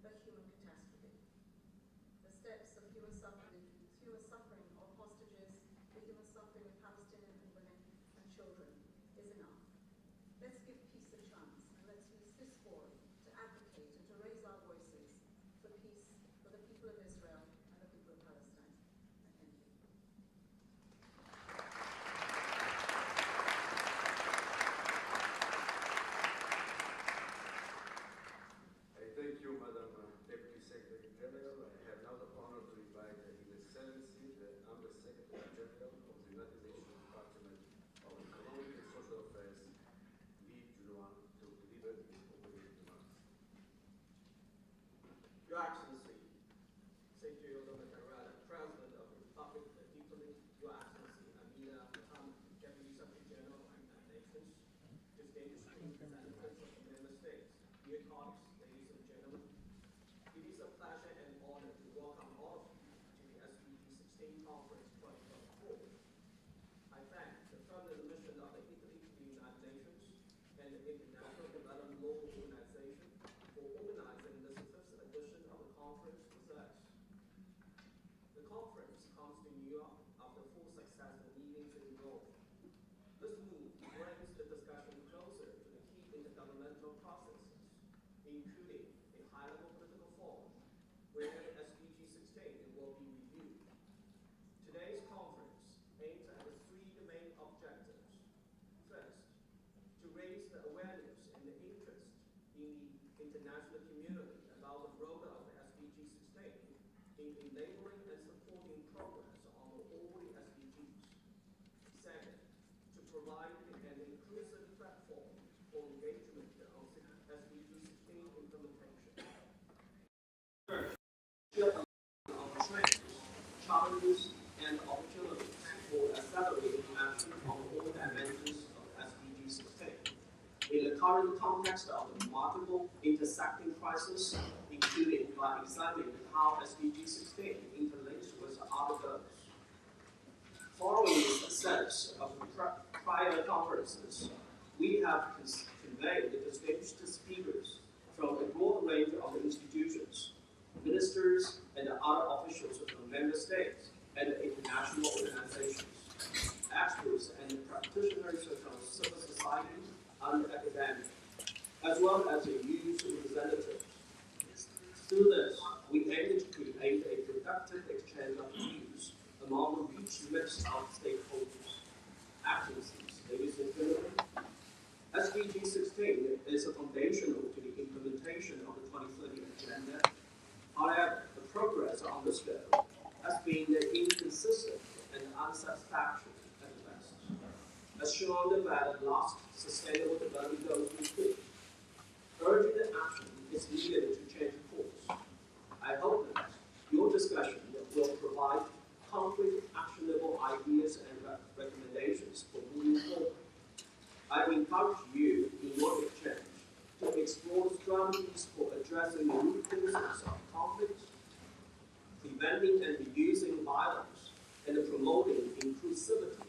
a human catastrophe. The steps of human suffering of hostages, the human suffering of Palestinian and women and children is enough. Let's give peace a chance, and let's use this forum to advocate and to raise our voices for peace for the people of Israel and the people of Palestine. Thank you. Thank you, Madam Deputy Secretary General. I have now the honor to invite His Excellency, the Under-Secretary General of the United Nations Department of Economic and Social Affairs, Lee Juan, to deliver his opening remarks. Your Excellency, Secretary of the President of the Republic of Italy, Your Excellency, Amina Mohammed, Deputy Secretary General of the United Nations, distinguished representatives of the member states, dear colleagues, ladies and gentlemen, it is a pleasure and honor to welcome all of you to the SDG 16 Conference 2024. I thank the permanent mission of the Italy to the United Nations and the International Development Local Organization for organizing this fifth edition of the conference with us. The conference comes to New York after 4 successful meetings in Rome. This move brings the discussion closer to the key intergovernmental processes, including a high-level political forum where SDG 16 will be reviewed. Today's conference aims at the 3 main objectives. First, to raise the awareness and the interest in the international community about the role of the SDG 16 in enabling and supporting progress on all the SDGs. Second, to provide an inclusive platform for engagement on SDG 16 implementation. Third, on trends, challenges, and opportunities for accelerating action on all dimensions of SDG 16. In the current context of multiple intersecting crises, including by examining how SDG 16 interlinks with other goals. Following the success of prior conferences, we have conveyed the distinguished speakers from a broad range of institutions, ministers, and other officials from member states and international organizations, experts and practitioners from civil society and academics, as well as youth representatives. Through this, we aim to create a productive exchange of views among a rich mix of stakeholders. Excellencies, ladies and gentlemen, SDG 16 is foundational to the implementation of the 2030 Agenda. However, the progress on this goal has been inconsistent and unsatisfactory at best, as shown by the last Sustainable Development Goals report. Urgent action is needed to change course. I hope that your discussion will provide concrete, actionable ideas and recommendations for moving forward. I encourage you in your exchange to explore strategies for addressing the root causes of conflict, preventing and reducing violence, and promoting inclusivity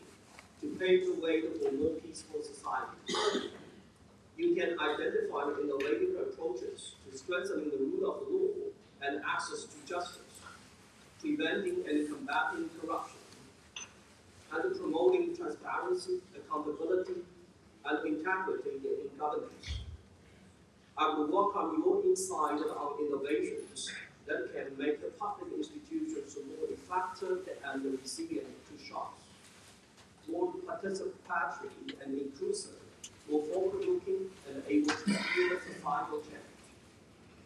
to pave the way for more peaceful society. You can identify innovative approaches to strengthening the rule of law and access to justice, preventing and combating corruption, and promoting transparency, accountability, and integrity in governance. I will welcome your insight on innovations that can make the public institutions more effective and resilient to shocks, more participatory and inclusive, more forward-looking and able to steer societal change.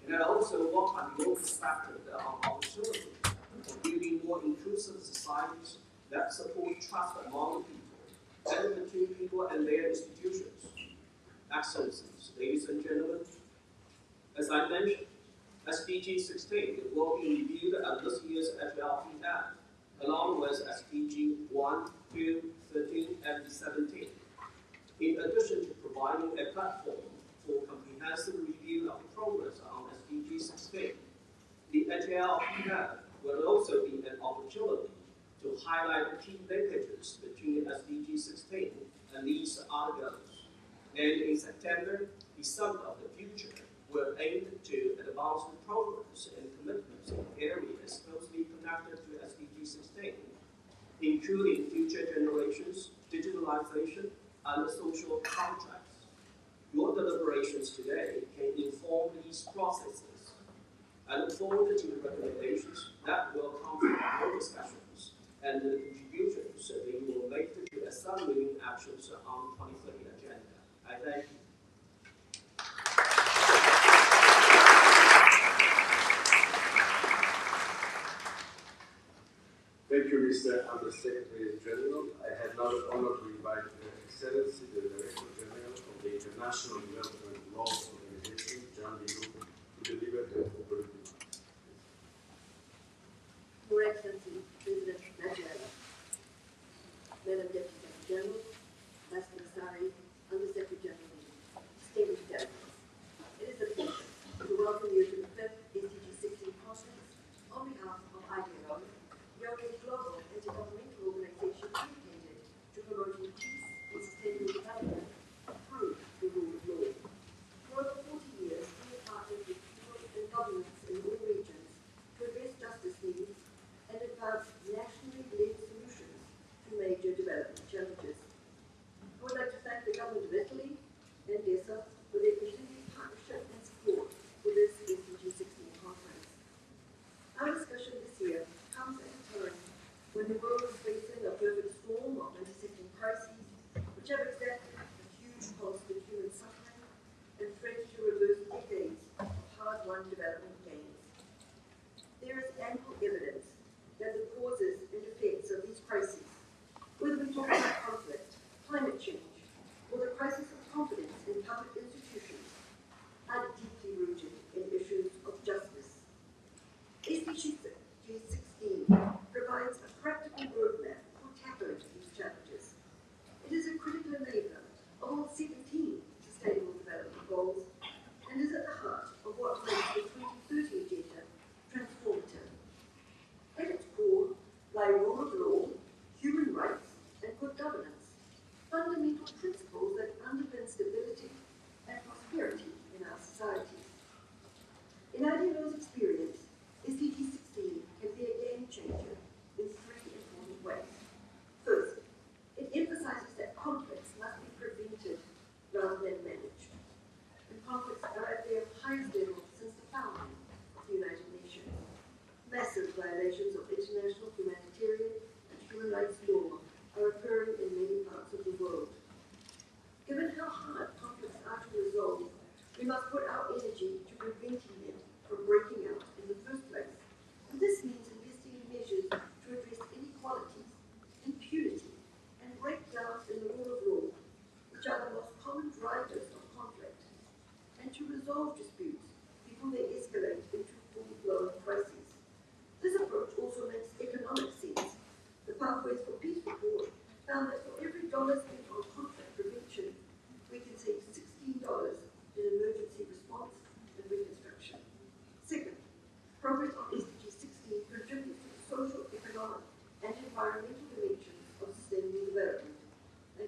And I also welcome your perspective on opportunity of building more inclusive societies that support trust among people and between people and their institutions. Excellencies, ladies and gentlemen, as I mentioned, SDG 16 will be reviewed at this year's LRTN, along with SDG 1, 2, 13, and 17. In addition to providing a platform for comprehensive review of the progress on SDG 16, the LRTN will also be an opportunity to highlight key linkages between SDG 16 and these other goals. And in September, the Summit of the Future will aim to advanced progress and commitments in areas closely connected to SDG 16, including future generations, digitalization, and social contracts. Your deliberations today can inform these processes. I look forward to the recommendations that will come from your discussions and the contributions that you will make to accelerating actions on the 2030 agenda. I thank you. Thank you, Mr. Undersecretary General. I have now the honor to invite Her Excellency, the Director General of the International Development Law Organization, John D. Luke, to deliver the opening remarks. Your Excellency, President Nigella, Madam Deputy General, Vice Commissary, Undersecretary General, distinguished delegates, it is a pleasure to welcome you to the 5th SDG 16 conference on behalf of IDLO, a global intergovernmental organization dedicated to promoting peace and sustainable development through the rule of law. For over 40 years, we have partnered with people and governments in all regions to address justice needs and advance nationally led solutions to major development challenges. I would like to thank the government of Italy and DESA for their continued partnership and support for this SDG 16 conference. Our discussion this year comes at a time when the world is facing a perfect storm of intersecting crises which have exacted a huge cost in human suffering and threaten to reverse decades of hard-won development gains. There is ample evidence that the causes and effects of these crises, whether we talk about conflict, climate change, or the crisis of confidence in public institutions, are deeply rooted in issues of justice. SDG 16 provides a practical roadmap for tackling these challenges. It is a critical enabler of all 17 Sustainable Development Goals and is at the heart of what makes the 2030 Agenda transformative. At its core lie rule of law, human rights, and good governance, fundamental principles that underpin stability and prosperity in our societies. In IDLO's experience, SDG 16 can be a game changer in 3 important ways. First, it emphasizes that conflicts must be prevented rather than managed. And conflicts are at their highest level since the founding of the United Nations. Massive violations of international humanitarian and human rights law are occurring in many parts of the world. Given how hard conflicts are to resolve, we must put our energy to preventing them from breaking out in the first place. And this means investing in measures to address inequalities, impunity, and breakdowns in the rule of law, which are the most common drivers of conflict, and to resolve disputes before they escalate into full-blown crises. This approach also makes economic sense. The Pathways for Peace report found that for every dollar spent on conflict prevention, we can save $16 in emergency response and reconstruction. Second, progress on SDG 16 contributes to the social, economic, and environmental dimensions of sustainable development and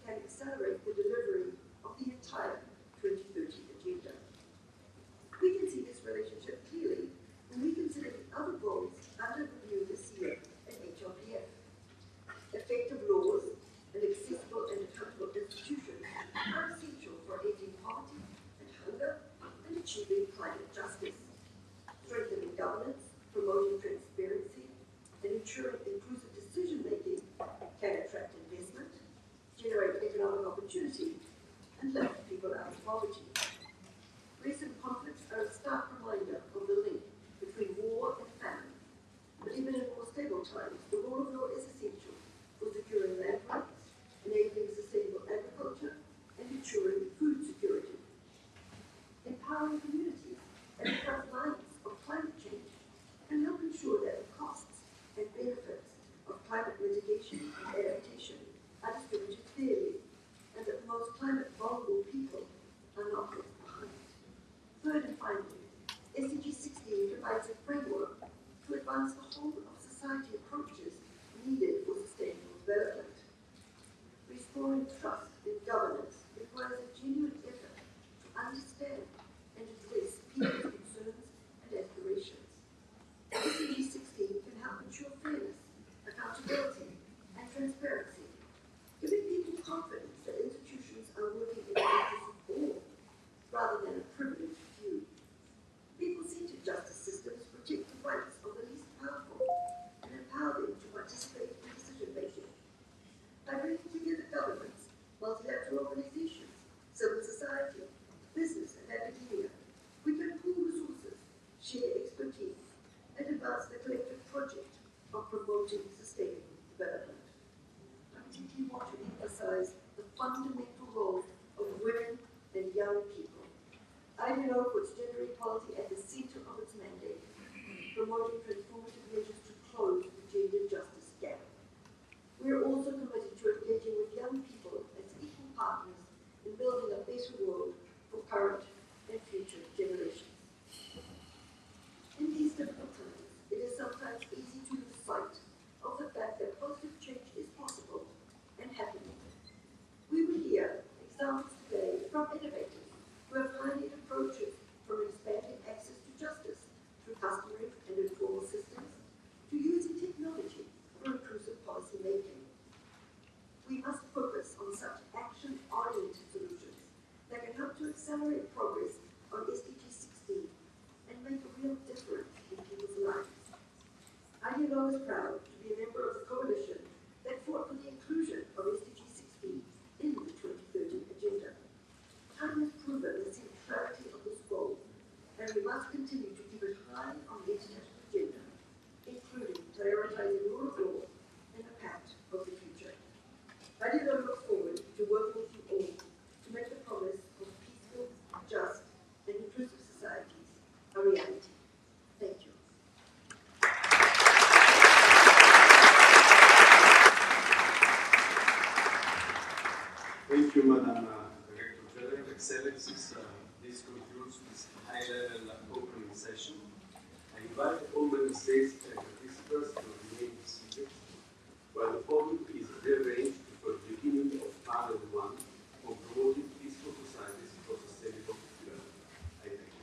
can accelerate the delivery of the entire 2030 Agenda. We can see this relationship clearly when we consider the other goals under review this year at HLPF. Effective laws and accessible and accountable institutions are essential for ending poverty and hunger and achieving climate justice. Strengthening governance, promoting transparency, and ensuring inclusive decision-making can attract investment, generate economic opportunity, and lift people out of poverty. Recent conflicts are a stark reminder of the link between war and famine. But even in more stable times, the rule of law is essential for securing land rights, enabling sustainable agriculture, and ensuring food security. Empowering communities at the front lines of climate change can help ensure that the costs and benefits of climate mitigation and adaptation are distributed fairly, and that the most climate vulnerable people are not left behind. Third and finally, SDG 16 provides a framework to advance the whole of society approaches needed for sustainable development. Restoring trust in governance requires a genuine effort to understand and address people's concerns at the center of its mandate, promoting transformative measures to close the gender justice gap. We are also committed to engaging with young people as equal partners in building a better world for current and future generations. In these difficult times, it is sometimes easy to lose sight of the fact that positive change is possible and happening. We will hear examples today from innovators who have pioneered approaches from expanding access to justice through customary and informal systems to using technology for inclusive policy making. We must focus on such action-oriented solutions that can help to accelerate progress on SDG 16 and make a real difference in people's lives. ILO is proud to be a member of the coalition that fought for the inclusion of SDG 16 in the 2030 agenda. Time has proven the centrality of this goal, and we must continue to keep it high on the international agenda, including prioritizing rule of law and the pact of the future. ILO looks forward to working with you all to make the promise of peaceful, just, and inclusive societies a reality. Thank you. Thank you, Madam Director General. Excellencies, this concludes this high-level opening session. I invite all member states and participants to remain seated while the podium is rearranged for the beginning of panel 1 on promoting peaceful societies for sustainable development. I thank you.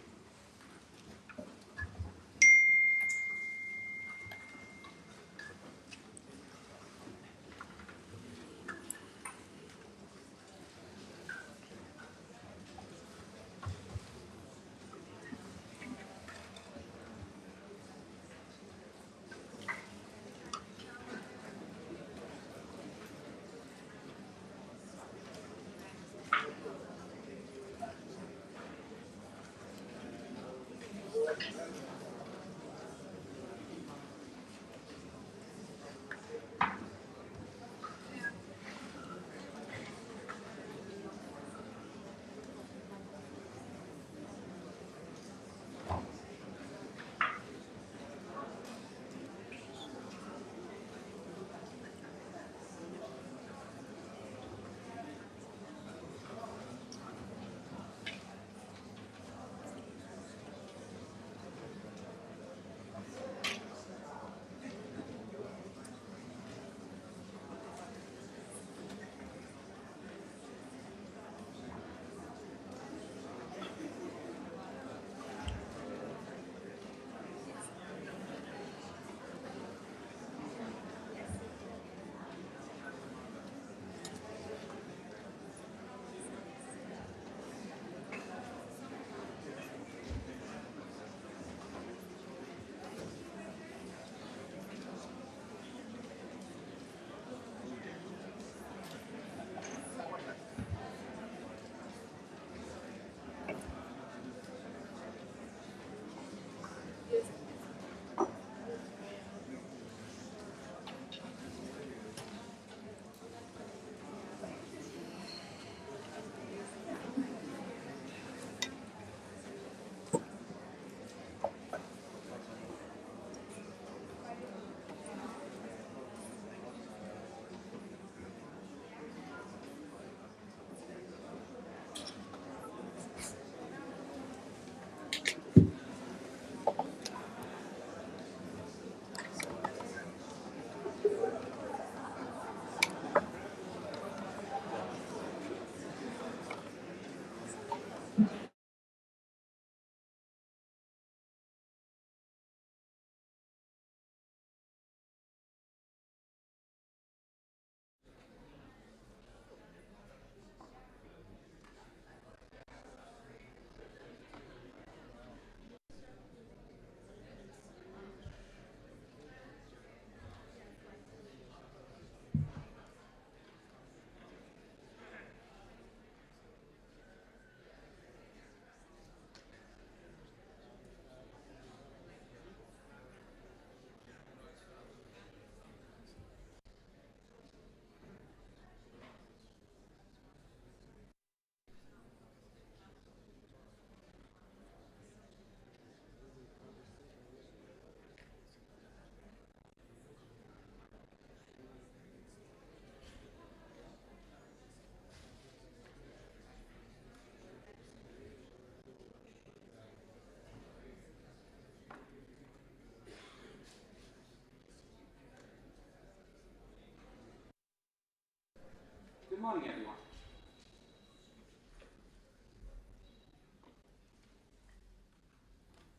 morning, everyone.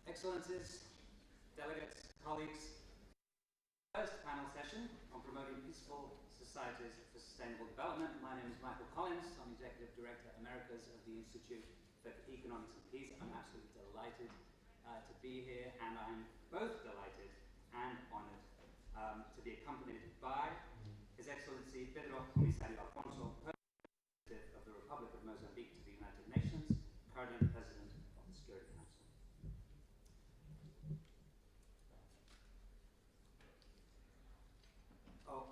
Excellencies, delegates, colleagues, first panel session on promoting peaceful societies for sustainable development. My name is Michael Collins. I'm Executive Director Americas of the Institute for Economics and Peace. I'm absolutely delighted to be here, and I'm both delighted and honored to be accompanied by His Excellency Pedro Comisario Alfonso, President of the Republic of Mozambique to the United Nations, currently President of the Security Council. Oh,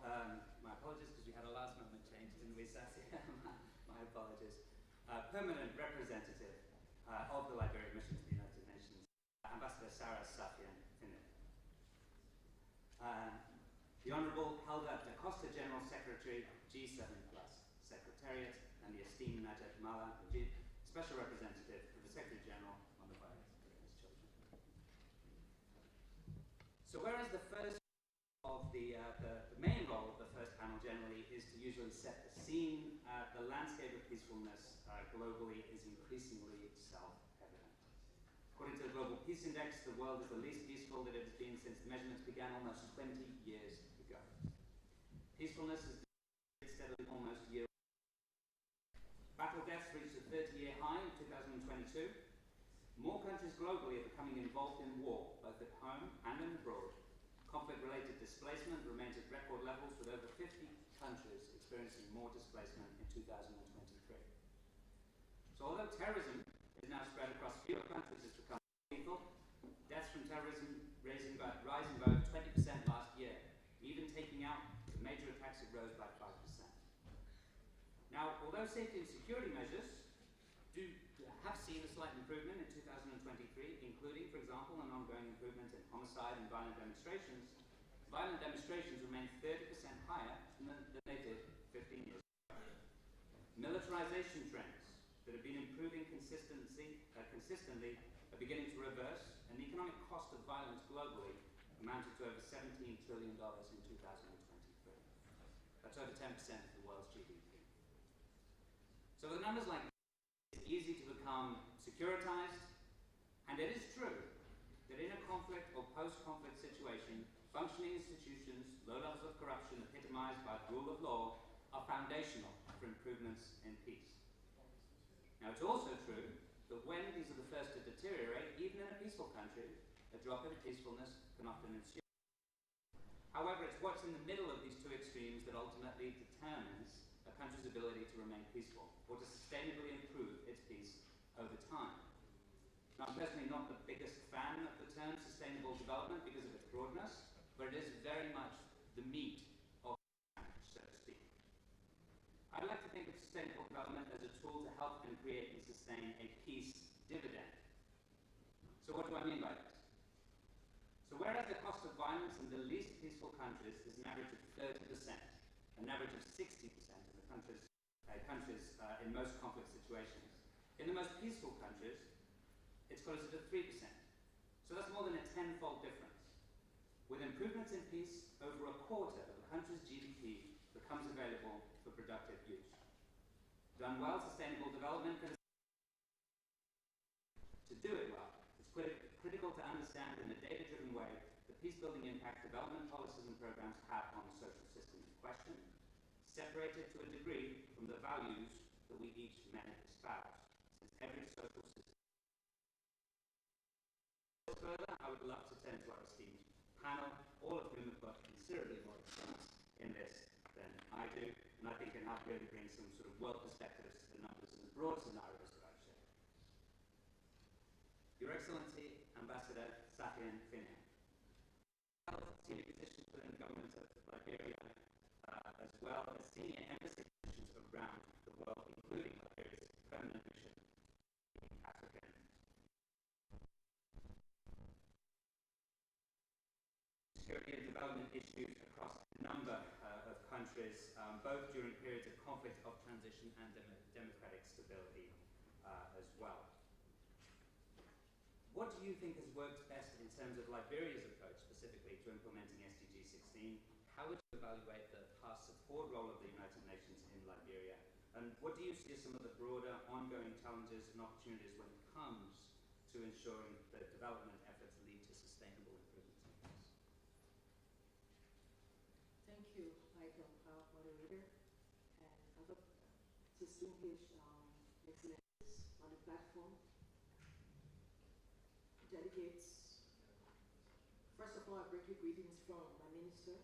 my apologies, because we had a last moment change, didn't we, Sassy? My apologies. Permanent representative of the Liberia mission to the United Nations, Ambassador Sarah Safian Finit. The Honourable Helga da Costa, General Secretary, G7+, Secretariat, and the esteemed Najat Mala Majid, Special Representative for the Secretary General on the Violence Against Children. So whereas the first of the main role of the first panel generally is to usually set the scene, the landscape of peacefulness globally is increasingly self-evident. According to the Global Peace Index, the world is the least peaceful that it has been since measurements began almost 20 years ago. Peacefulness has decreased steadily almost year. Battle deaths reached a 30-year high in 2022. More countries globally are becoming involved in war, both at home and abroad. Conflict-related displacement remains at record levels, with over 50 countries experiencing more displacement in 2023. So although terrorism is now spread across fewer countries, it's become more lethal. Deaths from terrorism rising by over 20% last year. Even taking out the major attacks, it rose by 5%. Now, although safety and security measures have seen a slight improvement in 2023, including, for example, an ongoing improvement in homicide and violent demonstrations remain 30% higher than they did 15 years ago. Militarization trends that have been improving consistently are beginning to reverse, and the economic cost of violence globally amounted to over $17 trillion in 2023. That's over 10% of the world's GDP. So with numbers like this, it's easy to become securitized, and it is true that in a conflict or post-conflict situation, functioning institutions, low levels of corruption epitomized by the rule of law are foundational for improvements in peace. Now, it's also true that when these are the first to deteriorate, even in a peaceful country, a drop in peacefulness can often ensue. However, it's what's in the middle of these two extremes that ultimately determines a country's ability to remain peaceful or to sustainably improve its peace over time. Now, I'm personally not the biggest fan of the term sustainable development because of its broadness, but it is very much the meat of language, so to speak. I like to think of sustainable development as a tool to help and create and sustain a peace dividend. So what do I mean by this? So whereas the cost of violence in the least peaceful countries is an average of 30%, an average of 60% in the countries in most conflict situations, in the most peaceful countries, it's closer to 3%. So that's more than a tenfold difference. With improvements in peace, over a quarter of a country's GDP becomes available for productive use. Done well, sustainable development can. To do it well, it's critical to understand in a data-driven way the peace-building impact development policies and programs have on the social system in question, separated to a degree from the values that we each men espouse, since every social system. Further, I would love to turn to our esteemed panel, all of whom have got considerably more experience in this than I do, and I think can help really bring some sort of world perspectives to the numbers and the broad scenarios that I've shared. Your Excellency, Ambassador Safian Finit, held senior positions within the government of Liberia, as well as senior embassy positions around the world, including Liberia's permanent mission in Africa. Security and development issues across a number of countries, both during periods of conflict, of transition, and democratic stability as well. What do you think has worked best in terms of Liberia's approach specifically to implementing SDG 16? How would you evaluate the past support role of the United Nations in Liberia And what do you see as some of the broader ongoing challenges and opportunities when it comes to ensuring that development efforts lead to sustainable improvements in peace? Thank you, Michael, moderator, and other distinguished excellencies on the platform, delegates. First of all, I bring you greetings from my minister,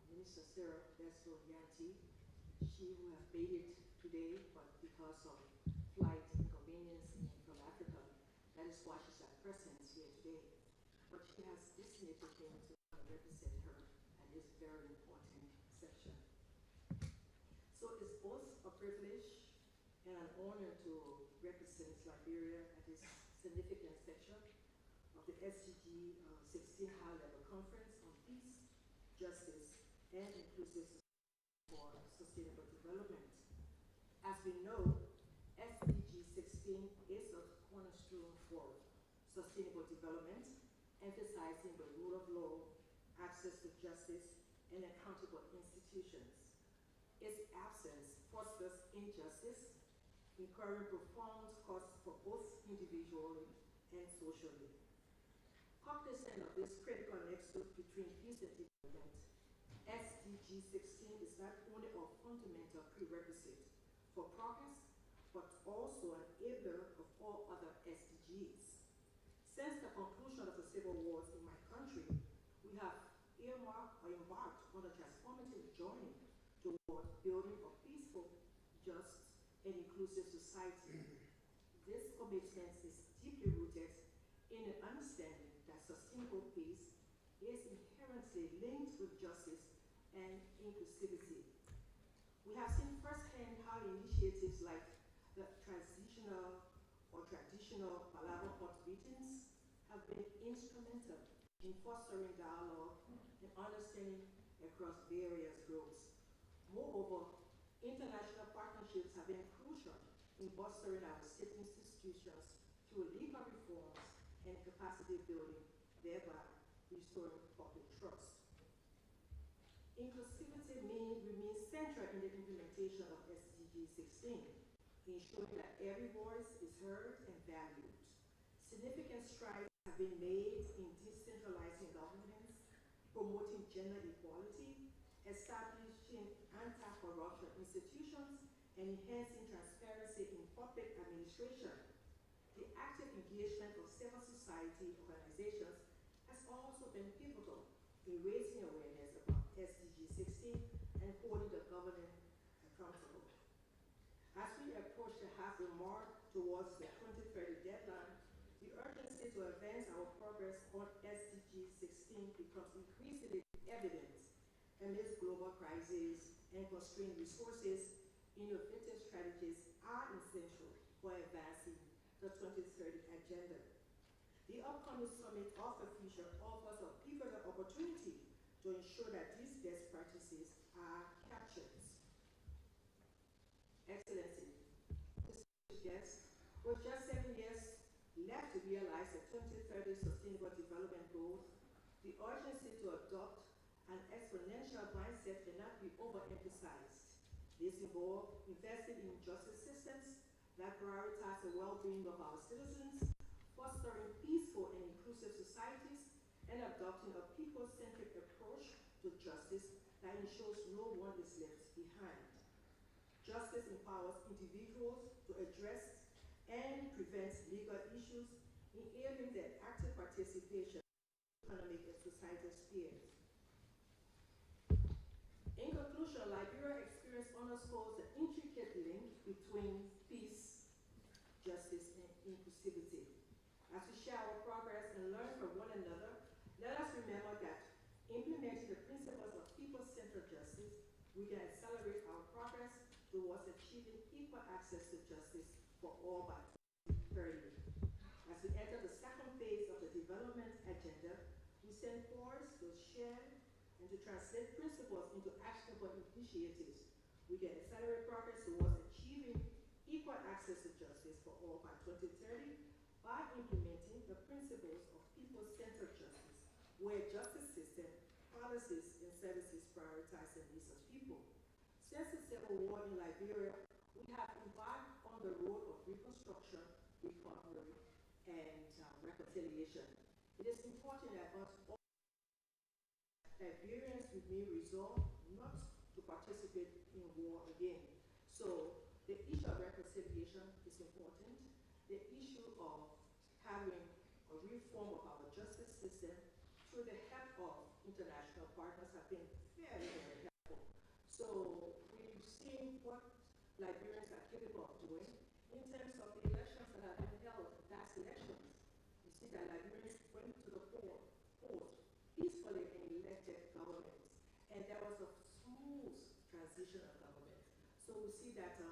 Minister Sarah Yanti. She who has made it today, but because of flight inconvenience from Africa, that is why she's at presence here today. But she has designated him to represent her, and it's a very important section. So it's both a privilege and an honor to represent Liberia at this significant section of the SDG 16 High-Level Conference on Peace, Justice, and Inclusive for Sustainable Development. As we know, SDG 16 is a cornerstone for sustainable development, emphasizing the rule of law, access to justice, and accountable institutions. Its absence fosters injustice, incurring profound costs for both individually and socially. Cognizant of this critical nexus between peace and development, SDG 16 is not only a fundamental prerequisite for progress, but also an enabler of all other SDGs. Since the conclusion of the civil wars in my country, we have embarked on a transformative journey toward building a peaceful, just, and inclusive society. This commitment is deeply rooted in an understanding that sustainable peace is inherently linked with justice and inclusivity. We have seen firsthand how initiatives like the traditional Palava Hot meetings have been instrumental in fostering dialogue and understanding across various groups. Moreover, international partnerships have been crucial in fostering our state institutions through legal reforms and capacity building, thereby restoring public trust. Inclusivity remains central in the implementation of SDG 16, ensuring that every voice is heard and valued. Significant strides have been made in decentralizing governance, promoting gender equality, establishing anti-corruption institutions, and enhancing transparency in public administration. The active engagement of civil society organizations has also been pivotal in raising awareness about SDG 16 and holding the government accountable. As we approach the halfway mark towards the 2030 deadline, the urgency to advance our progress on SDG 16 becomes increasingly evident amidst global crises and constrained resources. Innovative strategies are essential for advancing the 2030 agenda. The upcoming Summit of the Future offers a pivotal opportunity to ensure that these best practices are captured. Excellency, distinguished guests, with just 7 years left to realize the 2030 Sustainable Development Goals, the urgency to adopt an exponential mindset cannot be overemphasized. This involves investing in justice systems that prioritize the well-being of our citizens, fostering peaceful and inclusive societies, and adopting a people-centric approach to justice that ensures no one is left behind. Justice empowers individuals to address and prevent legal issues, enabling their active participation in economic and societal spheres. In conclusion, Liberia experience underscores the intricate link between peace, justice, and inclusivity. As we share our progress and learn from one another, let us remember that implementing the principles of people-centered justice, we can accelerate our progress towards achieving equal access to justice for all by 2030. As we enter the second phase of the development agenda, we stand poised to share and to translate principles into actionable initiatives. We can accelerate progress towards achieving equal access to justice for all by 2030 by implementing the principles of people-centered justice, where justice system, policies, and services prioritize the needs of people. Since the civil war in Liberia, we on the road of reconstruction, recovery, and reconciliation. It is important that us all Liberians remain resolved not to participate in war again. So the issue of reconciliation is important. The issue of having a reform of our justice system through the help of international partners have been very, very helpful. So we've seen what Liberians are capable of doing in terms of the elections that have been held, past elections. You see that Liberians went to the polls peacefully and elected governments. And there was a smooth transition of government. So we see that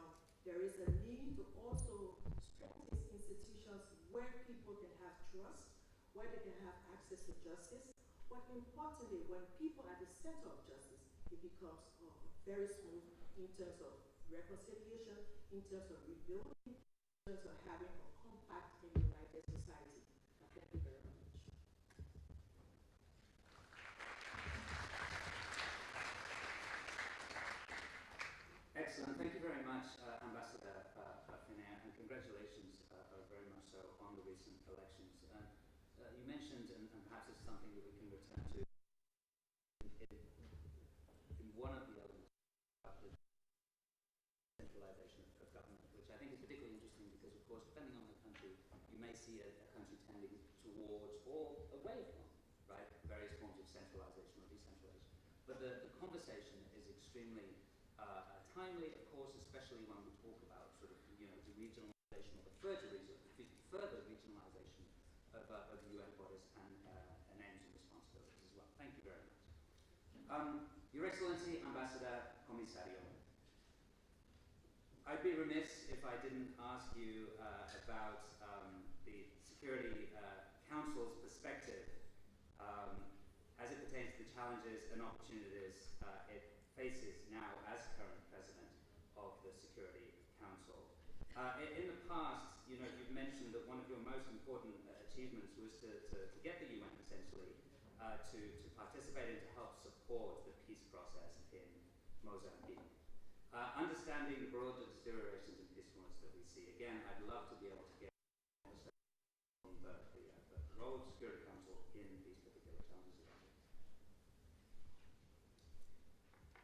there is a need to also strengthen institutions where people can have trust, where they can have access to justice. But importantly, when people are at the center of justice, it becomes very smooth in terms of reconciliation, in terms of rebuilding, in terms of having a compact and united society. Thank you very much. Excellent. Thank you very much, Ambassador Finnair, and congratulations very much so on the recent elections. You mentioned, and perhaps it's something that we can return to, in one of the elements of the centralization of government, which I think is particularly interesting because, of course, depending on the country, you may see a country tending towards or away from, right, various forms of centralization or decentralization. But the conversation is extremely timely, of course, especially when we talk about sort of, the regionalization or the further regionalization of UN bodies and aims and responsibilities as well. Thank you very much. Your Excellency, Ambassador Comisario, I'd be remiss if I didn't ask you about the Security Council's perspective as it pertains to the challenges and opportunities it faces now as current president of the Security Council. In the past, you've mentioned that one of your most important achievements was to get the UN essentially to participate and to help support the peace process in Mozambique. Understanding the broader deteriorations in peacefulness that we see, again, I'd love to be able to get on the role of the Security Council in these particular challenges.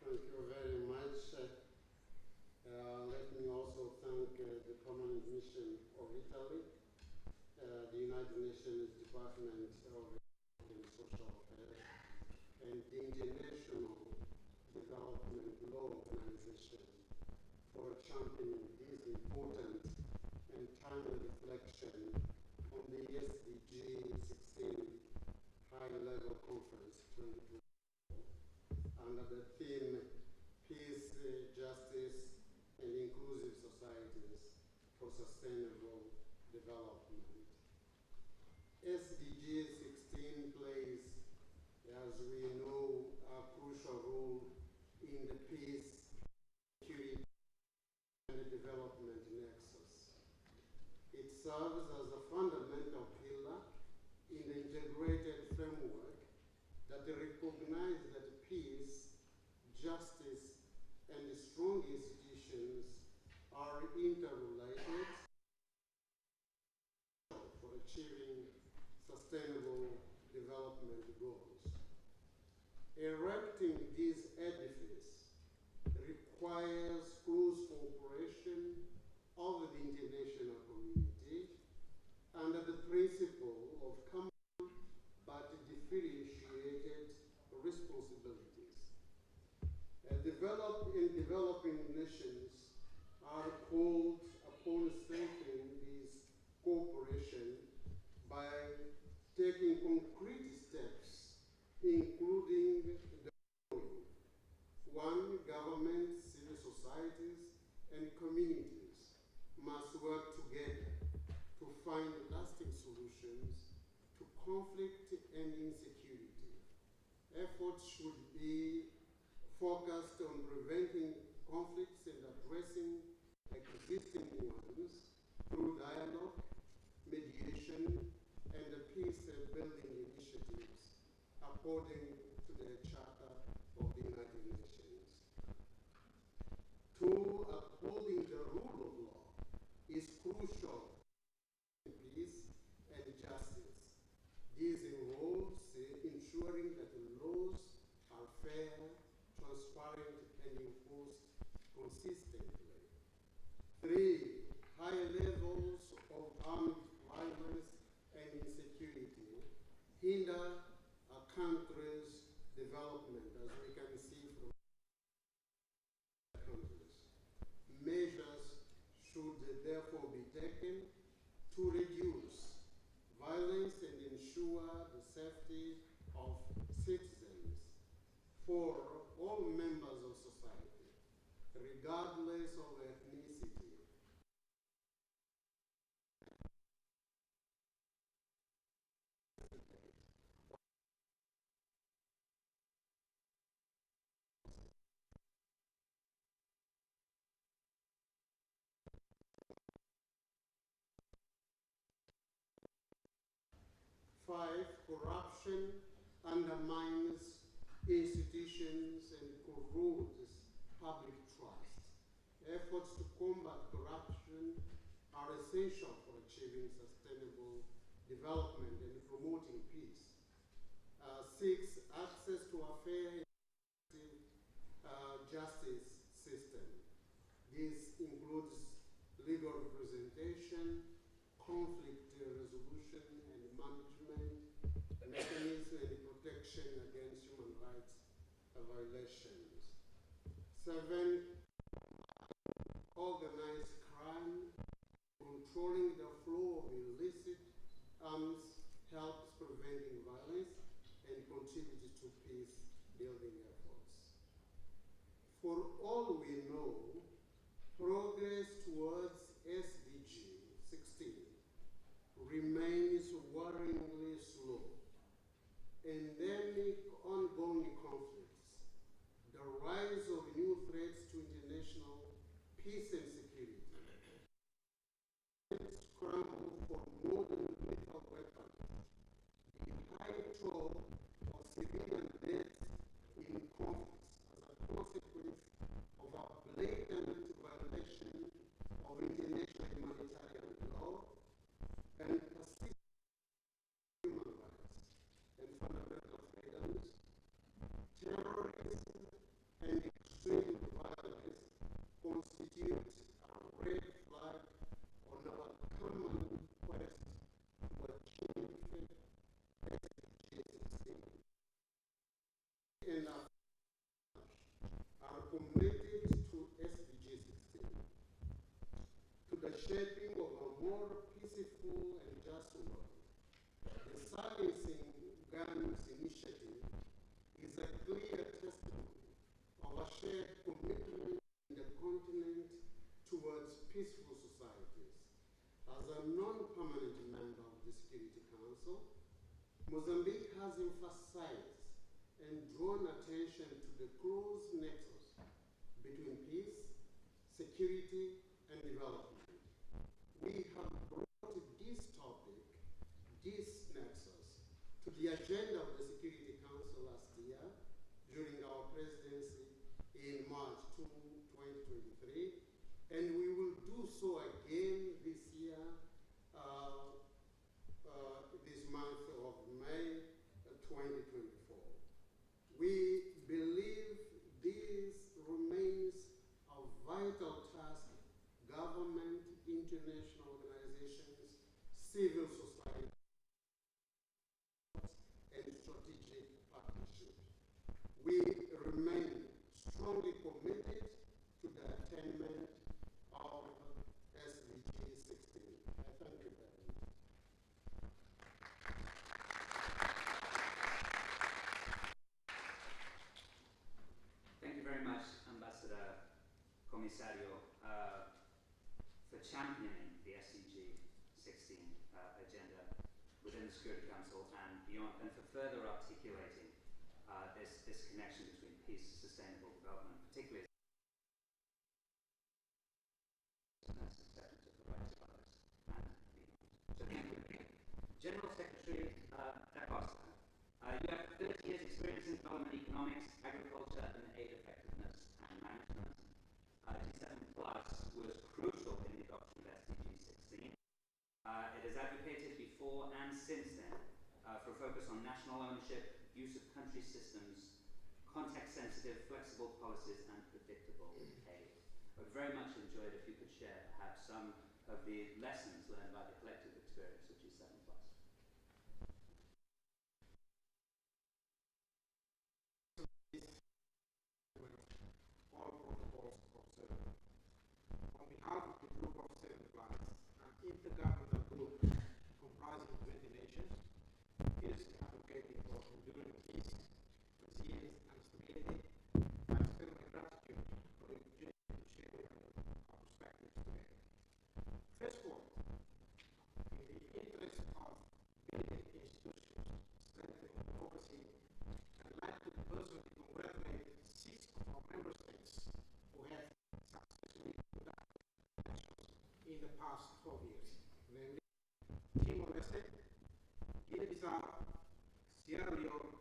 Thank you very much. Let me also thank the Permanent Mission of Italy, the United Nations Department of Social Affairs, and the International Development Law Organization for championing this important and timely reflection on the SDG 16 High-Level Conference 2020 under the theme Peace, Justice, and Inclusive Societies for Sustainable Development. SDG 16 plays, as we know, a crucial role in the peace, security, and development nexus. It serves as a fundamental pillar in the integrated framework that recognizes that peace, justice, and strong institutions are interrelated for achieving sustainable development goals. Erecting this edifice requires close cooperation of the international community under the principle of common but differentiated responsibilities. Developing nations are called upon strengthening this cooperation by taking concrete steps, including the following. One, governments, civil societies, and communities must work together to find lasting solutions to conflict and insecurity. Efforts should be focused on preventing conflicts and addressing existing ones through dialogue, mediation, and peace-building initiatives according to the Charter of the United Nations. Two, upholding the rule of law to reduce violence and ensure the safety of citizens for all members of society, regardless of ethnicity. Five, corruption undermines institutions and corrodes public trust. Efforts to combat corruption are essential for achieving sustainable development and promoting peace. Six, access to a fair and justice system. This includes legal representation, conflict resolution and management, mechanism and protection against human rights violations. Seven, organized crime, controlling the flow of illicit arms helps preventing violence and contributes to peace building efforts. For all we know, progress towards SDG 16 remains worryingly slow. Endemic ongoing conflicts, the rise of new threats to international peace and security, scramble for modern lethal weapons, the high toll of civilian deaths in conflicts as a consequence of a blatant violation of international humanitarian law and persistent human rights and fundamental freedoms, terrorism and extreme violence constitute a red flag on our common quest to achieve SDG 16. And are committed to SDG 16, to the shaping of a more peaceful and just world. The Silencing Guns Initiative is a clear testimony of a shared commitment in the continent towards peaceful societies. As a non-permanent member of the Security Council, Mozambique has emphasized and drawn attention to the close nexus between peace, security, and development. We have brought this topic, this nexus, to the agenda of the Security Council last year during our presidency in March 2023, and we will do so again this year, this month of May 2024. We believe this remains a vital task government, international organizations, civil society, and strategic partnership. We remain strongly committed to the attainment of SDG 16. I thank you very much. Thank you very much, Ambassador Comisario, for championing the SDG 16 agenda within the Security Council and beyond, and for further articulating this connection between peace, sustainable development, particularly acceptance of the rights of others and beyond. So thank you. General Secretary Da Costa, you have 30 years experience in development economics, agriculture, and aid effectiveness and management. G7 Plus was crucial in the adoption of SDG 16. It has advocated before and since then for a focus on national ownership, use of country systems, context-sensitive, flexible policies, and predictable aid. I would very much enjoy it if you could share perhaps some of the lessons learned by the collective experience of G7 Plus. All protocols observed. On behalf of the group of 7 plus and intergovernmental group past 12 years, namely Timor-Leste, Guinea-Bissau, Sierra Leone,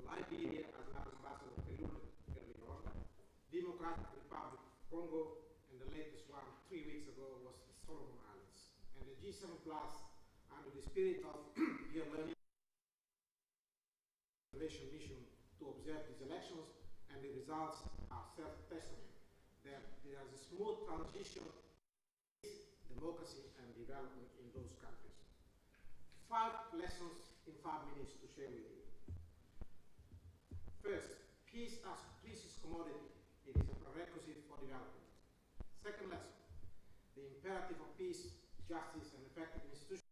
Liberia as an ambassador of early on, Democratic Republic of Congo, and the latest one 3 weeks ago was the Solomon Islands. And the G7 Plus, under the spirit of we are learning mission to observe these elections, and the results are self-testament that there is a smooth transition to democracy and development in those countries. 5 lessons in 5 minutes to share with you. First, peace as precious commodity. It is a prerequisite for development. Second lesson, the imperative of peace, justice, and effective institutions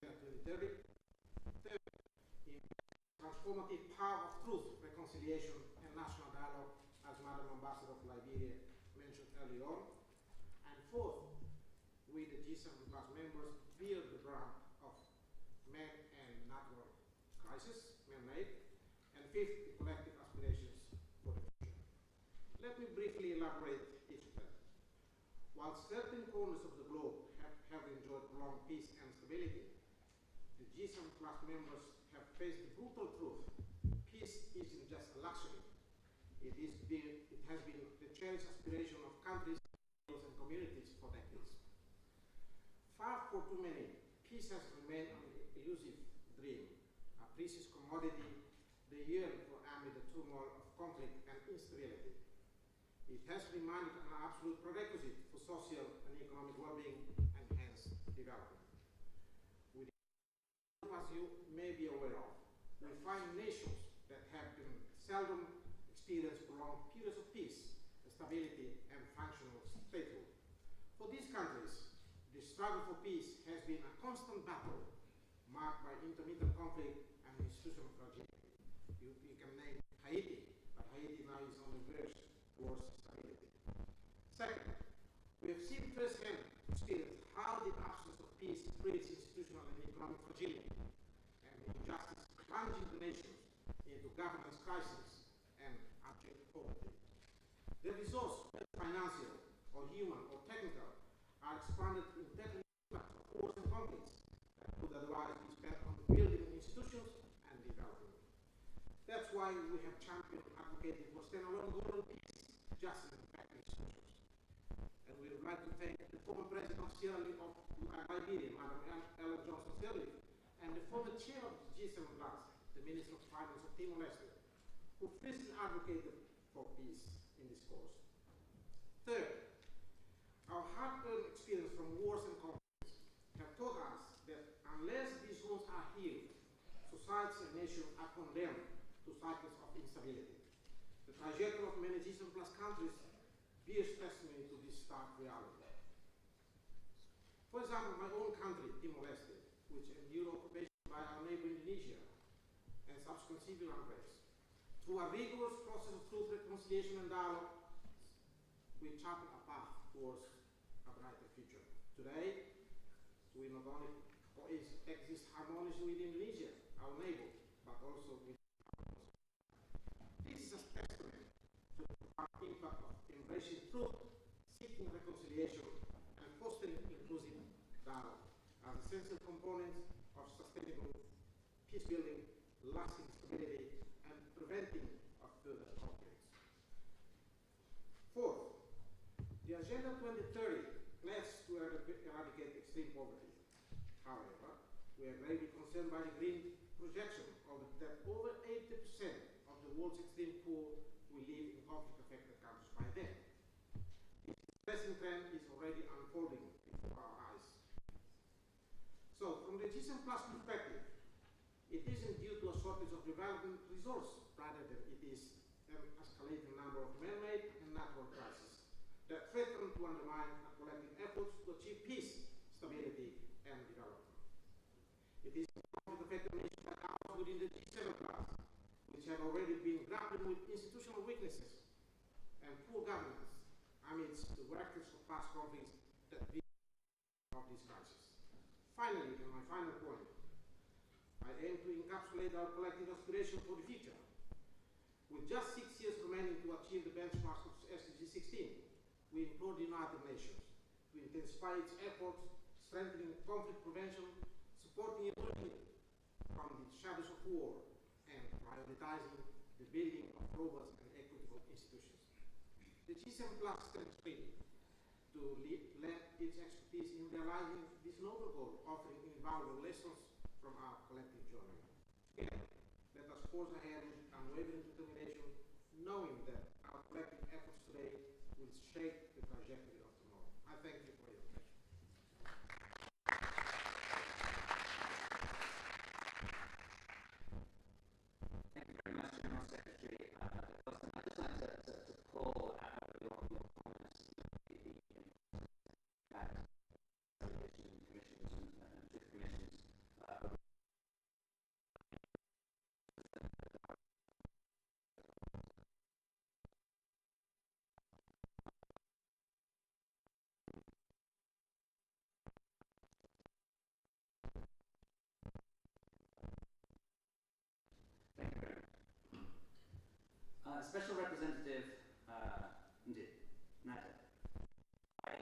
in 2030. Third, the transformative power of truth, reconciliation, and national dialogue, as Madam Ambassador of Liberia mentioned earlier on. And fourth, we, the G7 Plus members, build the ground of man and natural crisis, man-made. And fifth, the collective aspirations for the future. Let me briefly elaborate each of them. While certain corners of the globe have enjoyed prolonged peace and stability, the G7 Plus members have faced the brutal truth. Peace isn't just a luxury. It has been the cherished aspiration of countries and communities for decades. Far for too many, peace has remained an elusive dream, a precious commodity they yearn for amid the turmoil of conflict and instability. It has remained an absolute prerequisite for social and economic well-being and hence development. As you may be aware of, we find nations that have been seldom experienced prolonged periods of peace, stability, and functional statehood. For these countries, the struggle for peace has been a constant battle marked by intermittent conflict and institutional fragility. You can name Haiti, but Haiti now is on the verge towards stability. Second, we have seen firsthand experience how the absence of peace creates institutional and economic fragility and injustice, plunging the nations into governance crisis and abject poverty. The resources, whether financial or human or technical, are expanded in technical wars and conflicts that would otherwise be spent on building institutions and development. That's why we have championed and advocated for standalone global peace, justice, and effective institutions. And we would like to thank the former president of Liberia, Madam Ellen Johnson Sirleaf, and the former chair of the G7 Plus, the Minister of Finance of Timor-Leste, who fiercely advocated for peace in this cause. Third, our hard-earned experience from wars and conflicts have taught us that unless these wounds are healed, societies and nations are condemned to cycles of instability. The trajectory of many G7 Plus countries bears testimony to this stark reality. For example, my own country, Timor-Leste, which endured occupation by our neighbor Indonesia and subsequent civil unrest, through a rigorous process of truth, reconciliation, and dialogue, we charted a path towards a brighter future. Today, we not only exist harmoniously with Indonesia, our neighbor, but also with this is a testament to our impact of embracing truth, seeking reconciliation, and fostering inclusive dialogue as essential components of sustainable peace building, lasting stability, and preventing of further conflicts. Fourth, the Agenda 2030 pledges to eradicate extreme poverty. However, we are gravely concerned by the green projection that over 80% of the world's extreme poor will live in conflict-affected countries by then. This depressing trend is already unfolding before our eyes. So, from the G7 Plus perspective, it isn't due to a shortage of development resource, rather than it is an escalating number of man-made and natural crises that threaten to undermine our collective efforts to achieve peace, stability, and development. It is conflict-affected nations like ours within the G7 Plus, which have already been grappling with institutional weaknesses and poor governance amidst the wreckage of past conflicts that lead of this crisis. Finally, and my final point, I aim to encapsulate our collective aspiration for the future. With just 6 years remaining to achieve the benchmarks of SDG 16, we implore the United Nations to to intensify its efforts, strengthening conflict prevention, supporting emerging from the shadows of war, and prioritizing the building of robust and equitable institutions. The G7 Plus stands ready to lend its expertise in realizing this noble goal, offering invaluable lessons from our collective journey. Together, let us forge ahead with unwavering determination, knowing that our collective efforts today will shape the trajectory of tomorrow. I thank you for your attention. Thank you very much, General Secretary. I'd just like to pull out your comments, the impact of commissions and commissions. Thank you very much. Special Representative Nada, I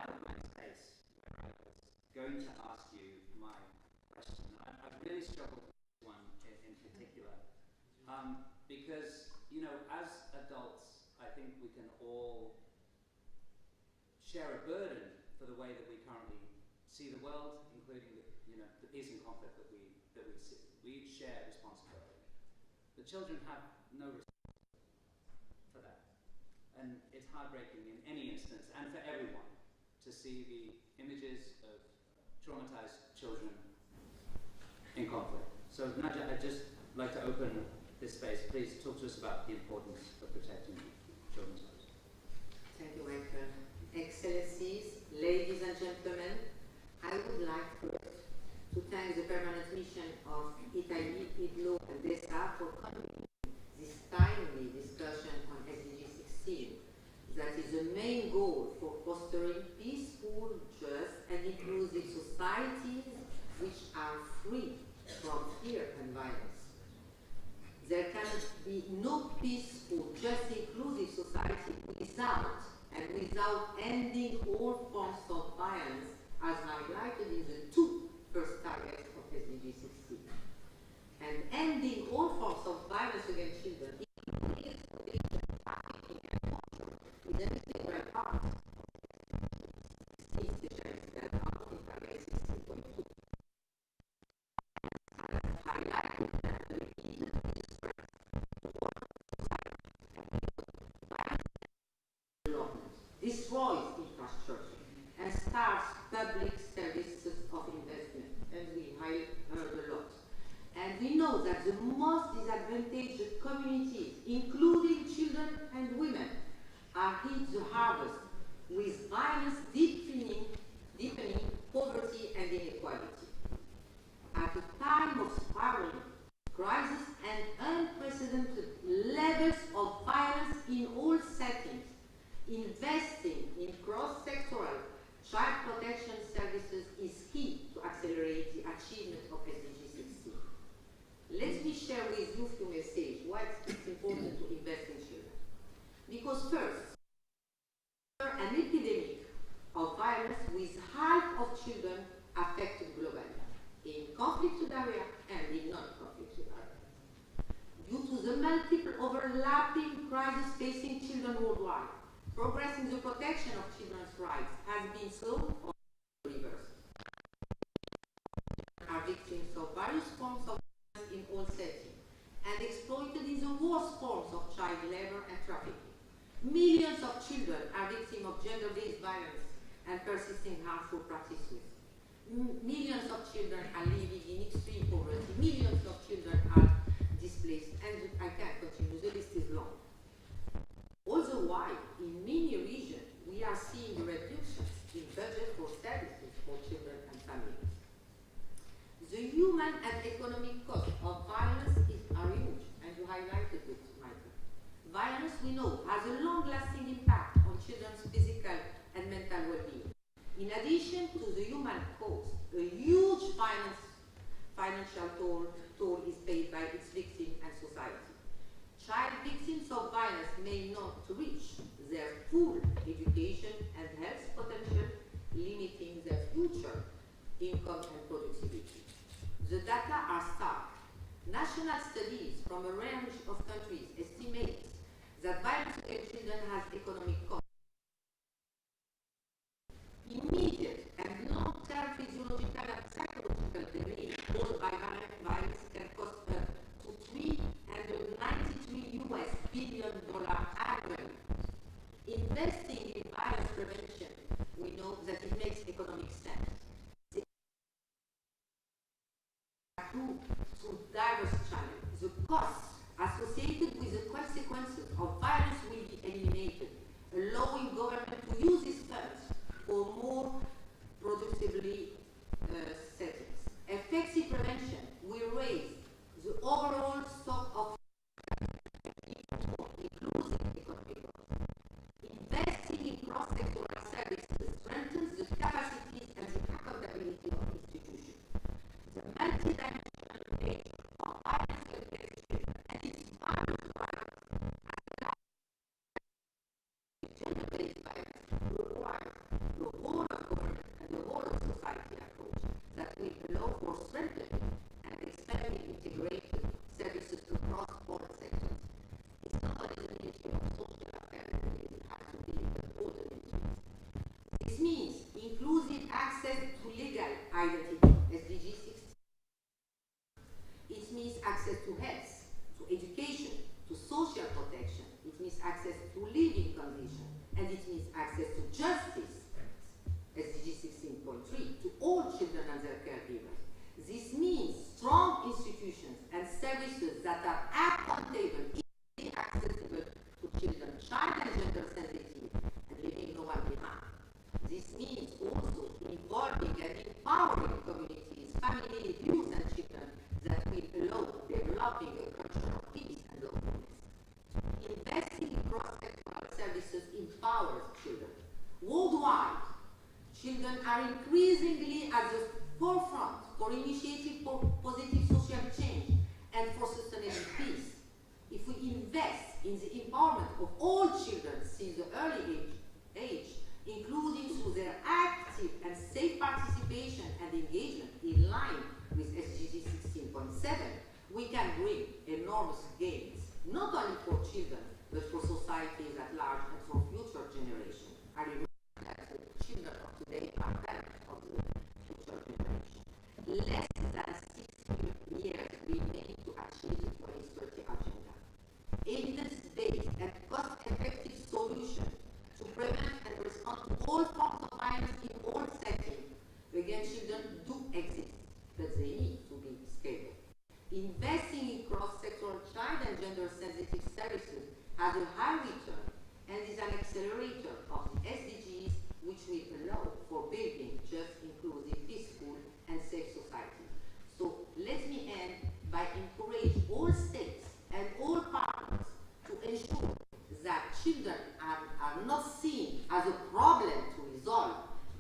have my space where I was going to ask you my question. I've really struggled with this one in particular because, you know, as adults, I think we can all share a burden for the way that we currently see the world, including the, you know, the peace and conflict that we see. We each share responsibility. The children have no responsibility for that. And it's heartbreaking in any instance, and for everyone, to see the images of traumatized children in conflict. So, Nadia, I'd just like to open this space. Please talk to us about the importance of protecting children's lives. Thank you, Michael. Excellencies, ladies and gentlemen, I would like first to thank the permanent mission of Italy, IDLO, and DESA for convening this timely discussion on SDG 16. That is the main goal for fostering peaceful, just, and inclusive societies which are free from fear and violence. There can be no peaceful, just, inclusive society without ending all forms of violence, as highlighted in the two first targets of SDG 16. And ending all forms of violence against children, including exploitation, trafficking, and torture, is an integral part of institutions that are in target 16.2. Highlighted that the repeated threat to all society destroys infrastructure and starts public services of investment, and we heard a lot. And we know that the most disadvantaged communities, including children and women, are hit the hardest with violence deepening poverty and inequality. At a time of spiraling crisis and unprecedented levels of violence in all settings, investing in cross-sectoral child protection services is key to accelerate the achievement of SDG 16. Let me share with you a few messages why it's important to invest in children. Because first, an epidemic of violence with half of children affected globally, in conflicted areas and in non-conflicted areas. Due to the multiple overlapping crises facing children worldwide, progress in the protection of children's rights has been slow or reversed. Are victims of various forms of violence in all settings and exploited in the worst forms of child labor and trafficking. Millions of children are victims of gender-based violence and persisting harmful practices. Millions of children are living in extreme poverty. Millions of children are displaced, and I can't continue, the list is long. All the while, in many regions, we are seeing reductions in budget for services for children and families. The human and economic cost of violence are huge, and you highlighted it, Michael. Violence, we know, has a long-lasting impact on children's physical and mental well-being. In addition to the human cost, a huge financial toll is paid by its victim and society. Child victims of violence may not reach their full education and health potential income and productivity. The data are stark. National studies from a range of countries estimate that violence against children has economic costs. Immediate and long-term physiological and psychological damage caused by violence can cost up to $393 billion annually. Investing in violence prevention, we know that it makes economic sense. Through diverse channels, the costs associated with the consequences of violence will be eliminated, allowing government to use these funds for more productively settings. Effective prevention will raise the overall stock of inclusive economic growth. Investing in cross-sectoral services strengthens the capacities and the accountability of institutions. The multi-dimensional nature of violence against children and its violence gender-based violence requires the whole of government and the whole of society approach that will allow for strengthening and expanding integrated services across all sectors. It's not only the Ministry of Social Affairs that has to deal with all the ministries. This means inclusive access to legal identity, SDG 16. It means access to health, to education, to social protection. It means access to living conditions, and it means access to justice, SDG 16.3, to all children and their caregivers. This means strong institutions and services that are accountable, easily accessible to children, child and gender sensitive, and leaving no one behind. This means also involving and empowering communities, families, youth and children that will allow developing a culture of peace and openness. Investing in cross-sectoral services empowers children. Worldwide, children are increasingly at the forefront for initiating positive social change and for sustainable peace. If we invest in the empowerment of all children since the early age, including through their active and safe participation and engagement in line with SDG 16.7, we can bring enormous gains, not only for children, but for societies at large and for future generations. I remind that the children of today are parents of the future generation. Less than 6 years remain to achieve the 2030 agenda. Evidence-based and cost-effective solutions to prevent and respond to all forms of violence in all settings against children do exist, but they need to be scaled. Investing in cross-sectoral child and gender-sensitive services has a high return and is an accelerator of the SDGs, which will allow for building just, inclusive, peaceful, and safe society. So let me end by encouraging all states and all partners to ensure that children are not seen as a problem to resolve,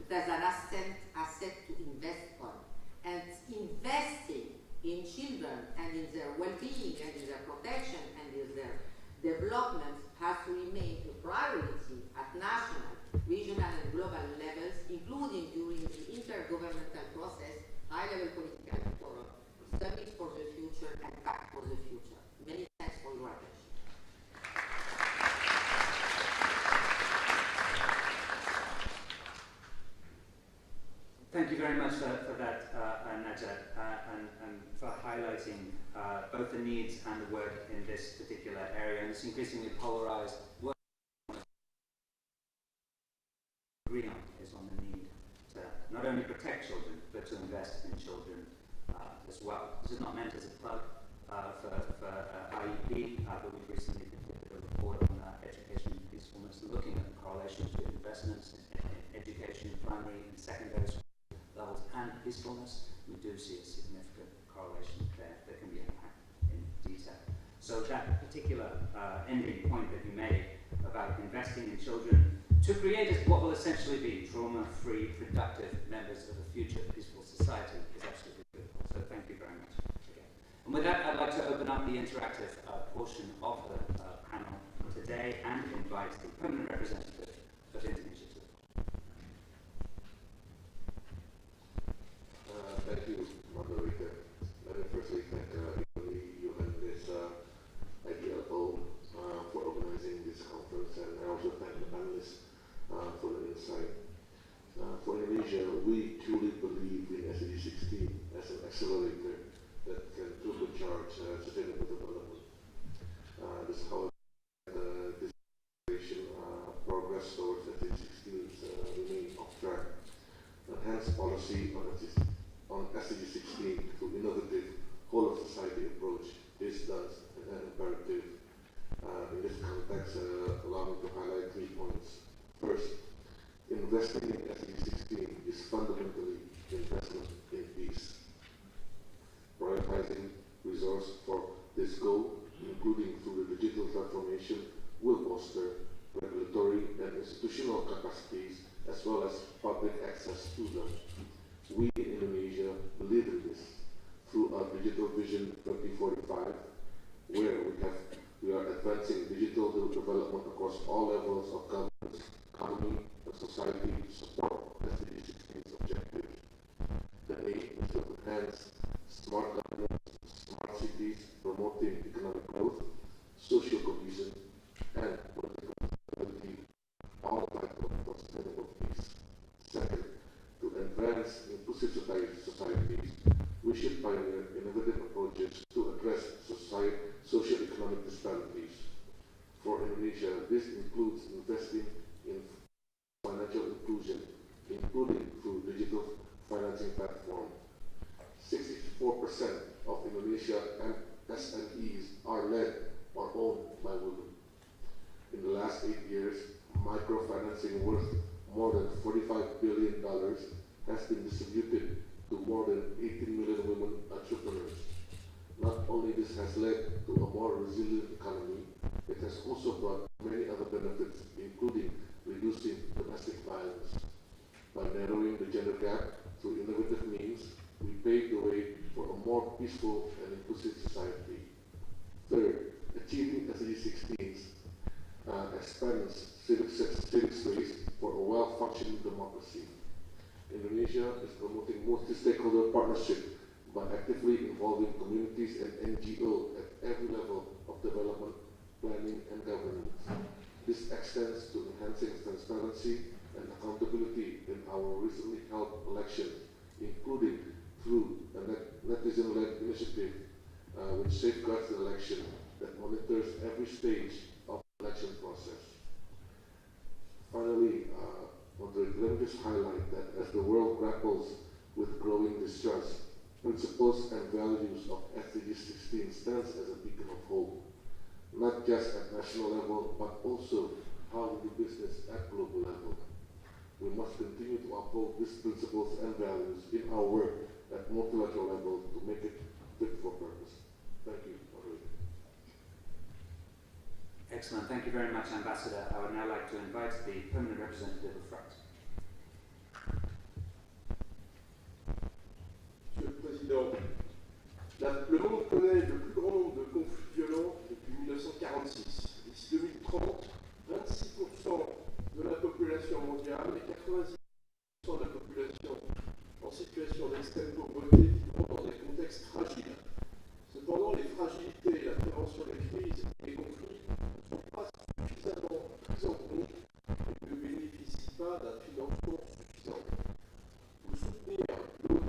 but as an asset to invest on. And investing in children and in their well-being and in their protection and in their development has to remain a priority at national, regional and global levels, including during the intergovernmental process, high-level political forum, Summit for the Future and Pact for the Future. Many thanks for your attention. Thank you very much for that, Najat, and for highlighting both the needs and the work in this particular area, and this increasingly polarized work. Agree on is on the need to not only protect children, but to invest in children as well. This is not meant as a plug for IEP, but we've recently completed a report on education and peacefulness, looking at the correlations with investments in education, primary and secondary levels and peacefulness. We do see a significant correlation there that can be unpacked in detail. So that particular ending point that you made about investing in children to create what will essentially be trauma-free, productive members of a future peaceful society is absolutely critical. So thank you very much again. And with that, I'd like to open up the interactive portion of the panel today and invite the permanent representative of Indonesia. sustainable development. This, however, this progress towards SDG 16 remain off track. Hence, policy on SDG 16 through innovative whole of society approach is thus an imperative. In this context, allow me to highlight 3 points. First, investing in SDG 16 is fundamentally investment in peace. Prioritizing resources for this goal, including through the digital transformation, will foster regulatory and institutional capacities as well as public access to them. We in Indonesia believe in this through our Digital Vision 2045, where we are advancing digital development across all levels of governance, economy, and society to support SDG 16's objectives. The aim is to enhance smart governance, smart cities, promoting economic growth, social cohesion, and political stability, all vital for sustainable peace. Second, to advance inclusive societies, we should pioneer innovative approaches to address socio-economic disparities. For Indonesia, this includes investing in financial inclusion, including through digital financing platform. 64% of Indonesia and SMEs are led or owned by women. In the last 8 years, microfinancing worth more than $45 billion has been distributed to more than 18 million women entrepreneurs. Not only this has led to a more resilient economy, it has also brought many other benefits, including reducing domestic violence. By narrowing the gender gap through innovative means, we pave the way for a more peaceful and inclusive society. Third, achieving SDG 16 expands civic space for a well-functioning democracy. Indonesia is promoting multi-stakeholder partnership by actively involving communities and NGOs at every level of development, planning, and governance. This extends to enhancing transparency and accountability in our recently held elections, including through a netizen-led initiative which safeguards the election that monitors every stage of the election process. Finally, let me just highlight that as the world grapples with growing distrust, principles and values of SDG 16 stands as a beacon of hope, not just at national level, but also how we do business at global level. We must continue to uphold these principles and values in our work at multilateral level to make it fit for purpose. Thank you. Excellent. Thank you very much, Ambassador. I would now like to invite the permanent representative of France. Monsieur le Président, le monde connaît le plus grand nombre de conflits violents depuis 1946. D'ici 2030, 26% de la population mondiale et 90% de la population en situation d'extrême pauvreté vivront dans des contextes fragiles. Cependant, les fragilités et la prévention des crises et des conflits ne sont pas suffisamment prises en compte et ne bénéficient pas d'un financement suffisant. Pour soutenir l'ONU,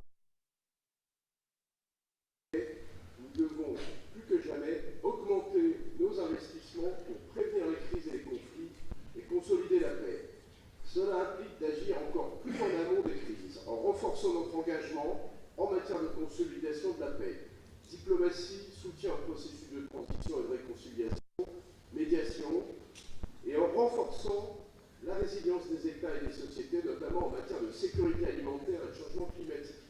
nous devons plus que jamais augmenter nos investissements pour prévenir les crises et les conflits et consolider la paix. Cela implique d'agir encore plus en amont des crises, en renforçant notre engagement en matière de consolidation de la paix. Diplomatie, soutien au processus de transition et de réconciliation, médiation, et en renforçant la résilience des États et des sociétés, notamment en matière de sécurité alimentaire et de changement climatique.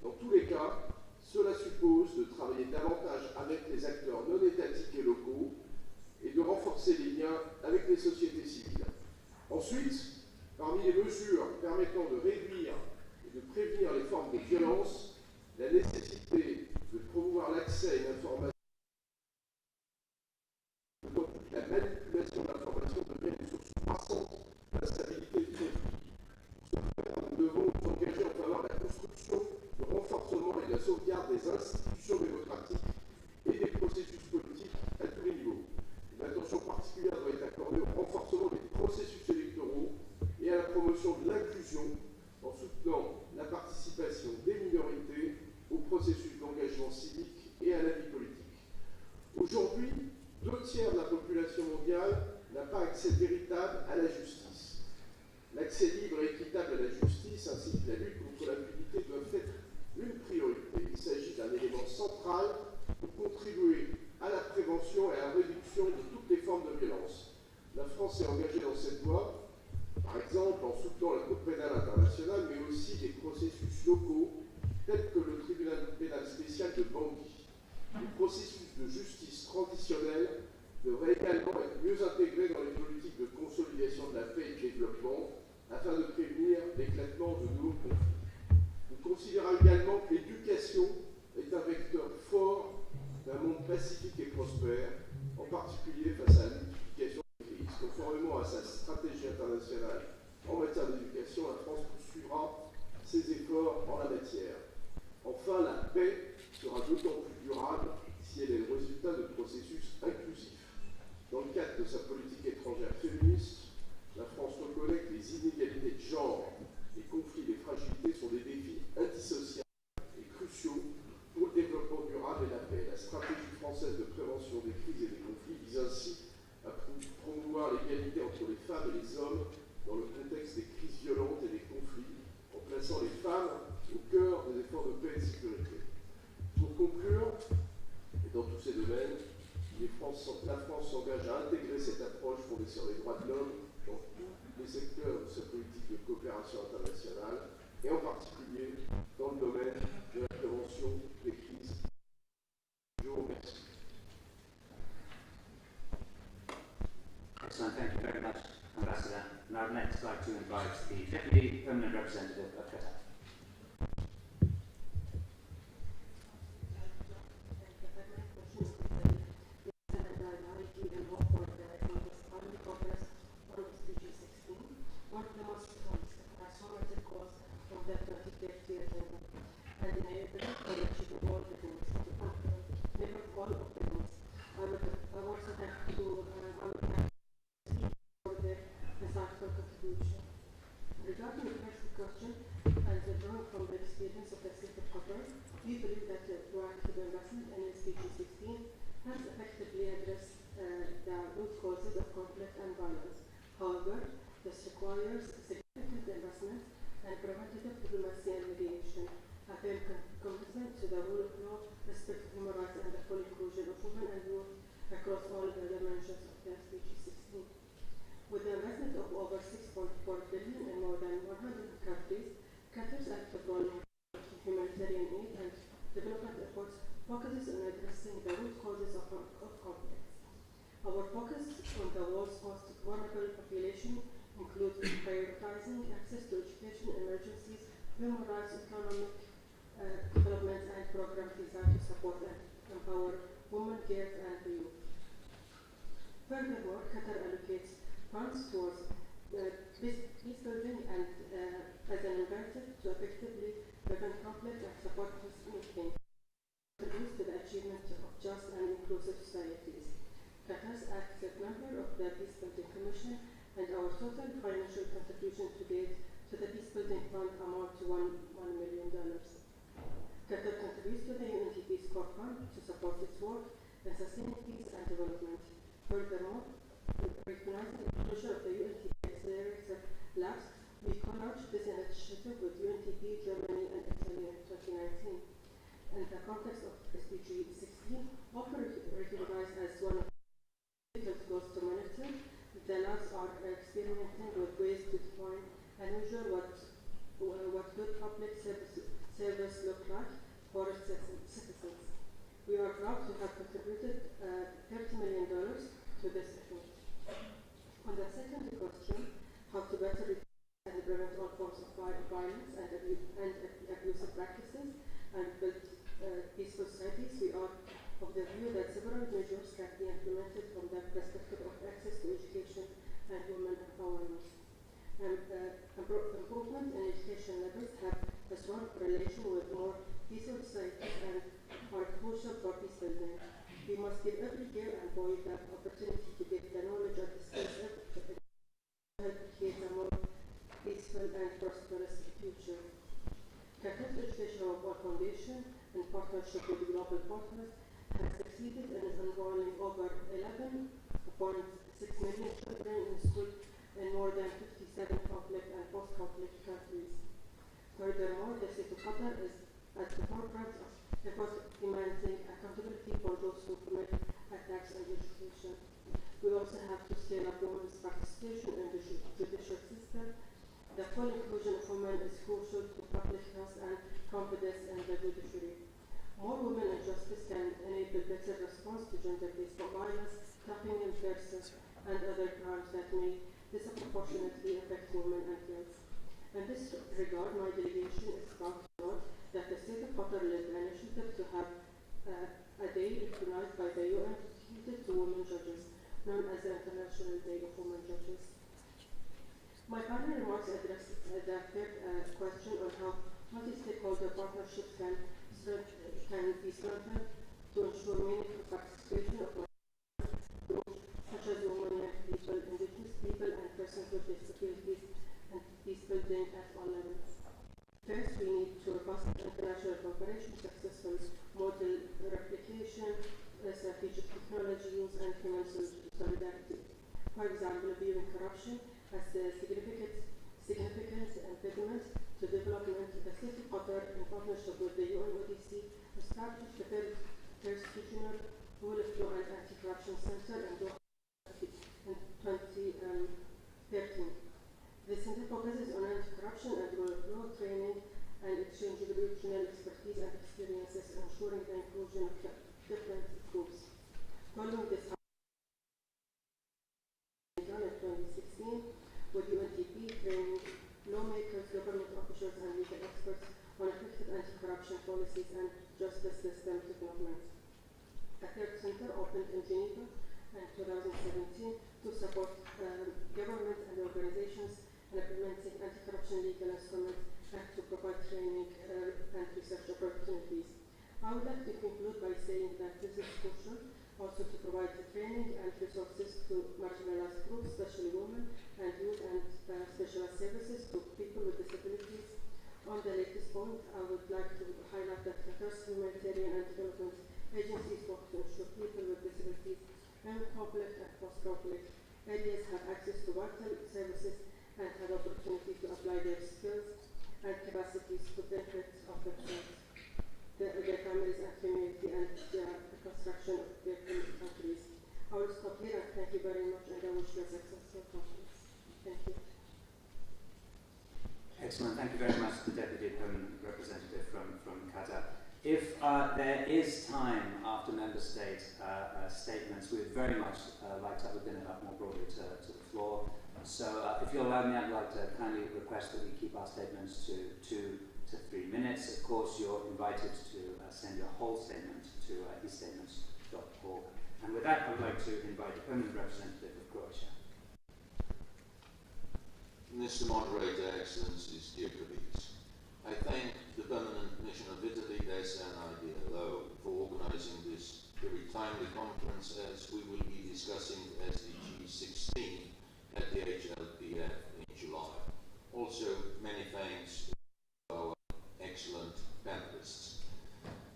Dans tous les cas, cela suppose de travailler davantage avec les acteurs non étatiques et locaux et de renforcer les liens avec les sociétés civiles. Ensuite, parmi les mesures permettant de réduire et de prévenir les formes de violence, la nécessité de promouvoir l'accès à une information, la manipulation de l'information devient une source croissante d'instabilité et de conflit. Pour ce faire, nous devons nous engager en faveur de la construction, du renforcement et de la sauvegarde des institutions démocratiques et des processus politiques à tous les niveaux. Une attention particulière doit être accordée au renforcement des processus électoraux et à la promotion de l'inclusion en soutenant la participation des minorités au processus d'engagement civique et à la vie pas accès véritable à la justice. L'accès libre et équitable à la justice ainsi que la lutte contre l'impunité doivent être une priorité. Il s'agit d'un élément central pour contribuer à la prévention et à la réduction de toutes les formes de violence. La France s'est engagée dans cette voie, par exemple en soutenant la Cour pénale internationale, mais aussi des processus locaux tels que le tribunal pénal spécial de Bangui. Les processus de justice transitionnelle devraient également être mieux intégrés dans les politiques de consolidation de la paix et de développement afin de prévenir l'éclatement de nouveaux conflits. Nous considérons également que l'éducation est un vecteur fort d'un monde pacifique et prospère, en particulier face à la multiplication des crises. Conformément à sa stratégie internationale en matière d'éducation, la France poursuivra ses efforts en la matière. Enfin, la paix sera d'autant plus durable si elle est le résultat de processus inclusifs. Dans le cadre de sa politique étrangère féministe, la France reconnaît que les inégalités de genre, les conflits, les fragilités sont des défis indissociables et cruciaux pour le développement durable et la paix. La stratégie française de prévention des crises et des conflits vise ainsi à promouvoir l'égalité entre les femmes et les hommes dans le contexte des crises violentes et des conflits, en plaçant les femmes au cœur des efforts de paix et de sécurité. Pour conclure, et dans tous ces domaines, la France s'engage à intégrer cette approche fondée sur les droits de l'homme dans tous les secteurs de sa politique de coopération internationale, et en particulier dans le domaine de la prévention des crises. Je vous remercie. Excellent, thank you very much, Ambassador. And I'd next like to invite the Deputy Permanent Representative of Qatar. Regarding the first question, and drawing from the experience of the state of Qatar, we believe that proactive investment in SDG 16 has effectively addressed the root causes of conflict and violence. However, this requires significant investment and preventative diplomacy and mediation, a firm commitment to the rule of law, respect for human rights, and the full inclusion of women and youth across all the dimensions of the SDG 16. With the investment of over $6.4 billion in more than 100 countries, Qatar's active role in humanitarian aid and development efforts focuses on addressing the root causes of conflicts. Our focus on the world's most vulnerable population includes prioritizing access to education, emergencies, human rights, economic development, and programs designed to support and empower women, girls, and the youth. Furthermore, Qatar allocates funds towards peace building and as an incentive to effectively prevent conflict and support peacemaking, contributes to the achievement of just and inclusive societies. Qatar's active member of the Peace Building Commission, and our total financial contribution to date to the Peace Building Fund amount to $1 million. Qatar contributes to the UNDP Peace Corps Fund to support its work in sustaining peace and development. Furthermore, recognizing the closure of the UNDP Accelerator Labs, we co-launched this initiative with UNDP, Germany, and Italy in 2019. In the context of SDG 16, often recognized as one of the difficult goals to monitor, the labs are experimenting with ways to define and measure what good public service look like for its citizens. We are proud to have contributed $30 million to this effort. On the second question, how to better and prevent all forms of violence and abusive practices and build peaceful societies, we are of the view that several measures can be implemented from the perspective of access to education and women empowerment. Improvement in education levels have a strong correlation with more peaceful societies and are crucial for peace building. We must give every girl and boy the opportunity to get the knowledge of the skills to help create a more peaceful and prosperous future. Qatar's Educational War Foundation, in partnership with global partners, has succeeded in enrolling over 11.6 6 million children in school in more than 57 conflict and post-conflict countries. Furthermore, the state of Qatar is at the forefront of demanding accountability for those who commit attacks on education. We also have to scale up women's participation in the judicial system. The full inclusion of women is crucial to public trust and confidence in the judiciary. More women in justice can enable better response to gender-based violence, trafficking in persons, and other crimes that may disproportionately affect women and girls. In this regard, my delegation is proud to note that the state of Qatar led the initiative to have a day recognized by the UN dedicated to women judges, known as the International Day of Women Judges. My final remarks address the third question on how multi-stakeholder partnerships can be strengthened to ensure meaningful participation of groups such as women, young people, indigenous people, and persons with disabilities and peace building at all levels. First, we need to robust international cooperation, successful model replication, strategic technology use, and human solidarity. For example, viewing corruption as a significant impediment to development, the state of Qatar, in partnership with the UNODC, established the first regional rule of law and anti-corruption center in Doha in 2013. The center focuses on anti-corruption and rule of law training and exchange of regional expertise and experiences, ensuring the inclusion of different groups. Following this in 2016 with UNDP training lawmakers, government officials, and legal experts on effective anti-corruption policies and justice system development. A third center opened in Geneva in 2017 to support government and organizations in implementing anti-corruption legal instruments and to provide training and research opportunities. I would like to conclude by saying that this is crucial also to provide the training and resources to marginalized groups, especially women and youth, and specialized services to people with disabilities. On the latest point, I would like to highlight that Qatar's humanitarian and development agencies work to ensure people with disabilities in conflict and post-conflict areas have access to vital services and have opportunity to apply their skills and capacities to benefit of themselves, their families and community, and the construction of their countries. I will stop here and thank you very much, and I wish you a successful conference. Thank you. Excellent. Thank you very much to the Deputy Permanent Representative from Qatar. If there is time after Member State statements, we would very much like to open it up more broadly to the floor. So if you'll allow me, I'd like to kindly request that we keep our statements to 2 to 3 minutes. Of course, you're invited to send your whole statement to eStatements.org. And with that, I would like to invite the Permanent Representative of Croatia. Mr. Moderator, Excellencies, dear colleagues, I thank the Permanent Mission of Italy, DES and IDLO for organizing this very timely conference, as we will be discussing SDG 16 at the HLPF in July. Also, many thanks to our excellent panelists.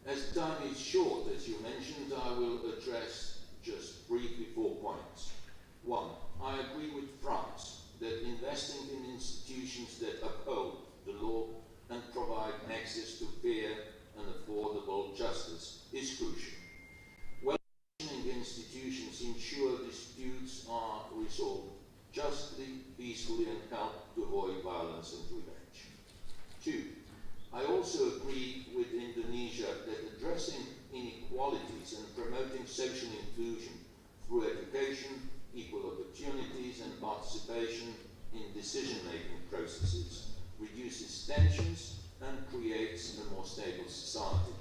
As time is short, as you mentioned, I will address just briefly 4 points. 1. I agree with France that investing in institutions that uphold the law and provide access to fair and affordable justice is crucial. Well-functioning institutions ensure disputes are resolved justly, peacefully, and help to avoid violence and revenge. 2. I also agree with Indonesia that addressing inequalities and promoting social inclusion through education, equal opportunities, and participation in decision-making processes reduces tensions and creates a more stable society.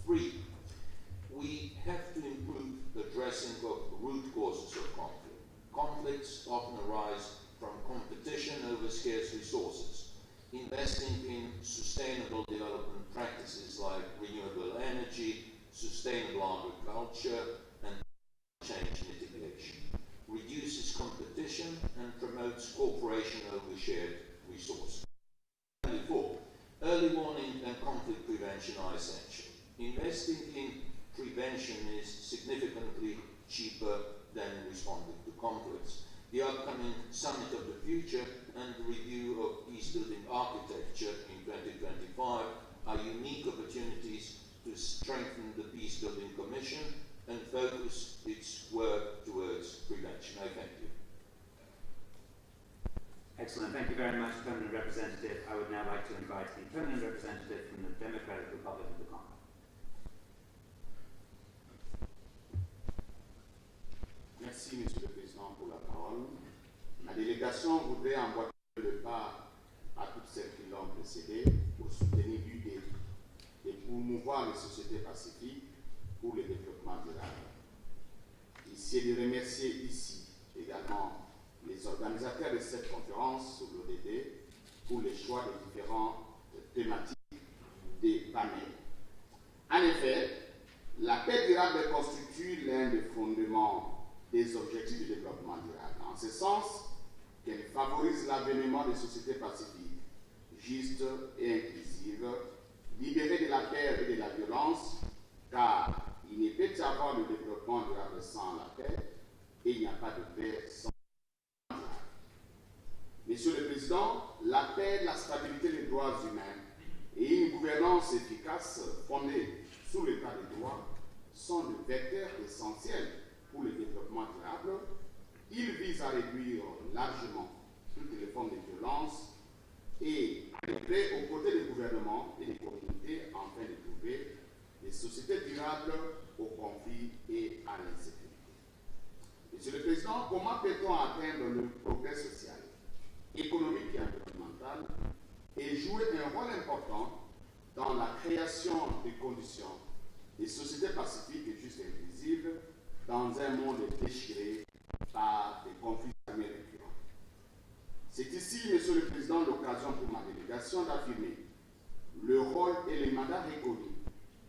3. We have to improve addressing of root causes of conflict. Conflicts often arise from competition over scarce resources. Investing in sustainable development practices like renewable energy, sustainable agriculture, and change mitigation reduces competition and promotes cooperation over shared resources. 4. Early warning and conflict prevention are essential. Investing in prevention is significantly cheaper than responding to conflict. upcoming Summit of the Future and the review of peace-building architecture in 2025 are unique opportunities to strengthen the Peace-Building Commission and focus its work towards prevention. I thank you. Excellent. Thank you very much, Permanent Representative. I would now like to invite the Permanent Representative from the Democratic Republic of the Congo. Merci, Monsieur le Président, pour la parole. Ma délégation voudrait envoyer le pas à toutes celles qui l'ont précédé pour soutenir l'idée et promouvoir les sociétés pacifiques pour le développement durable. Ici, de remercier ici également les organisateurs de cette conférence sur l'ODD pour le choix des différentes thématiques des panels. En effet, la paix durable constitue l'un des fondements des objectifs du développement durable, en ce sens qu'elle favorise l'avènement des sociétés pacifiques, justes et inclusives, libérées de la peur et de la violence, car il ne peut y avoir de développement durable sans la paix, et il n'y a pas de paix sans la durable. Monsieur le Président, la paix, la stabilité des droits humains et une gouvernance efficace fondée sur l'état de droit sont des vecteurs essentiels pour le développement durable. Il vise à réduire largement toutes les formes de violence et à œuvrer aux côtés des gouvernements et des communautés afin de trouver des sociétés durables au conflit et à l'insécurité. Monsieur le Président, comment peut-on atteindre le progrès social, économique et environnemental et jouer un rôle important dans la création des conditions des sociétés pacifiques et justes et inclusives dans un monde déchiré par des conflits armés récurrents? C'est ici, Monsieur le Président, l'occasion pour ma délégation d'affirmer le rôle et les mandats reconnus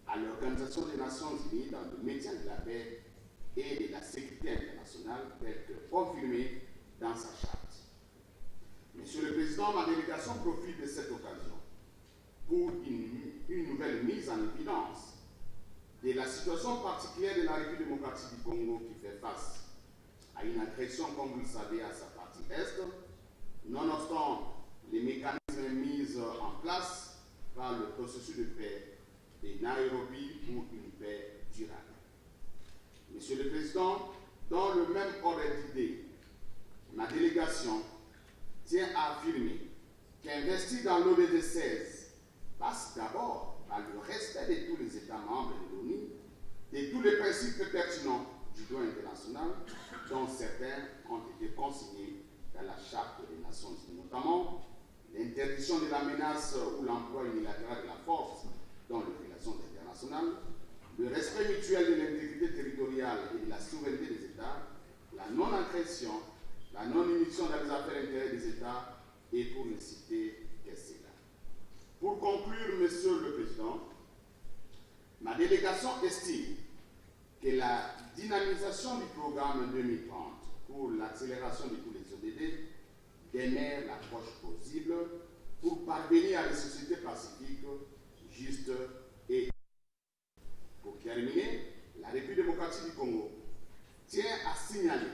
à l'Organisation des Nations Unies dans le maintien de la paix et de la sécurité internationale, tel que confirmé dans sa charte. Monsieur le Président, ma délégation profite de cette occasion pour une nouvelle mise en évidence de la situation particulière de la République démocratique du Congo qui fait face à une agression, comme vous le savez, à sa partie est, nonobstant les mécanismes mis en place par le processus de paix de Nairobi pour une paix durable. Monsieur le Président, dans le même ordre d'idées, ma délégation tient à affirmer qu'investir dans l'ODD 16 passe d'abord par le respect de tous les États membres de l'ONU, de tous les principes pertinents du droit international, dont certains ont été consignés dans la Charte des Nations Unies, notamment l'interdiction de la menace ou l'emploi unilatéral de la force dans les relations internationales, le respect mutuel de l'intégrité territoriale et de la souveraineté des États, la non-agression, la non-émission dans les affaires intérieures des États, et pour ne citer que cela. Pour conclure, Monsieur le Président, ma délégation estime que la dynamisation du programme 2030 pour l'accélération de tous les ODD demeure l'approche possible pour parvenir à des sociétés pacifiques, justes et. Pour terminer, la République démocratique du Congo tient à signaler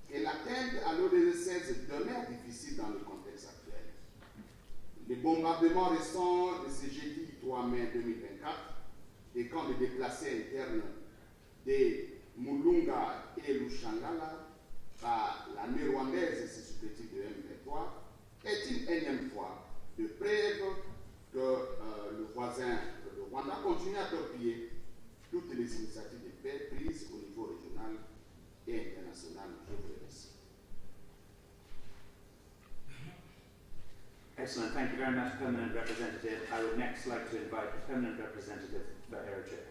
que l'atteinte à l'ODD 16 demeure difficile dans le contexte actuel. Les bombardements récents de ce jeudi 3 mai 2024 des camps de déplacés internes de Mulunga et Lushangala par l'armée rwandaise et ses supplétifs de M23 est une énième fois de preuve que le voisin, le Rwanda, continue à torpiller toutes les initiatives de paix prises au niveau régional et international. Je vous remercie. Excellent. Thank you very much, Permanent Representative. I would next like to invite the Permanent Representative for Eritrea.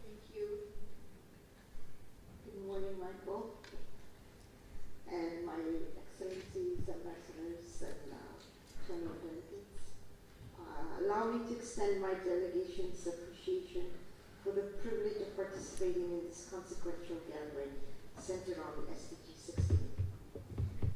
Thank you. Good morning, Michael, and my excellencies, ambassadors, and fellow delegates. Allow me to extend my delegation's appreciation for the privilege of participating in this consequential gathering centered on the SDG 16.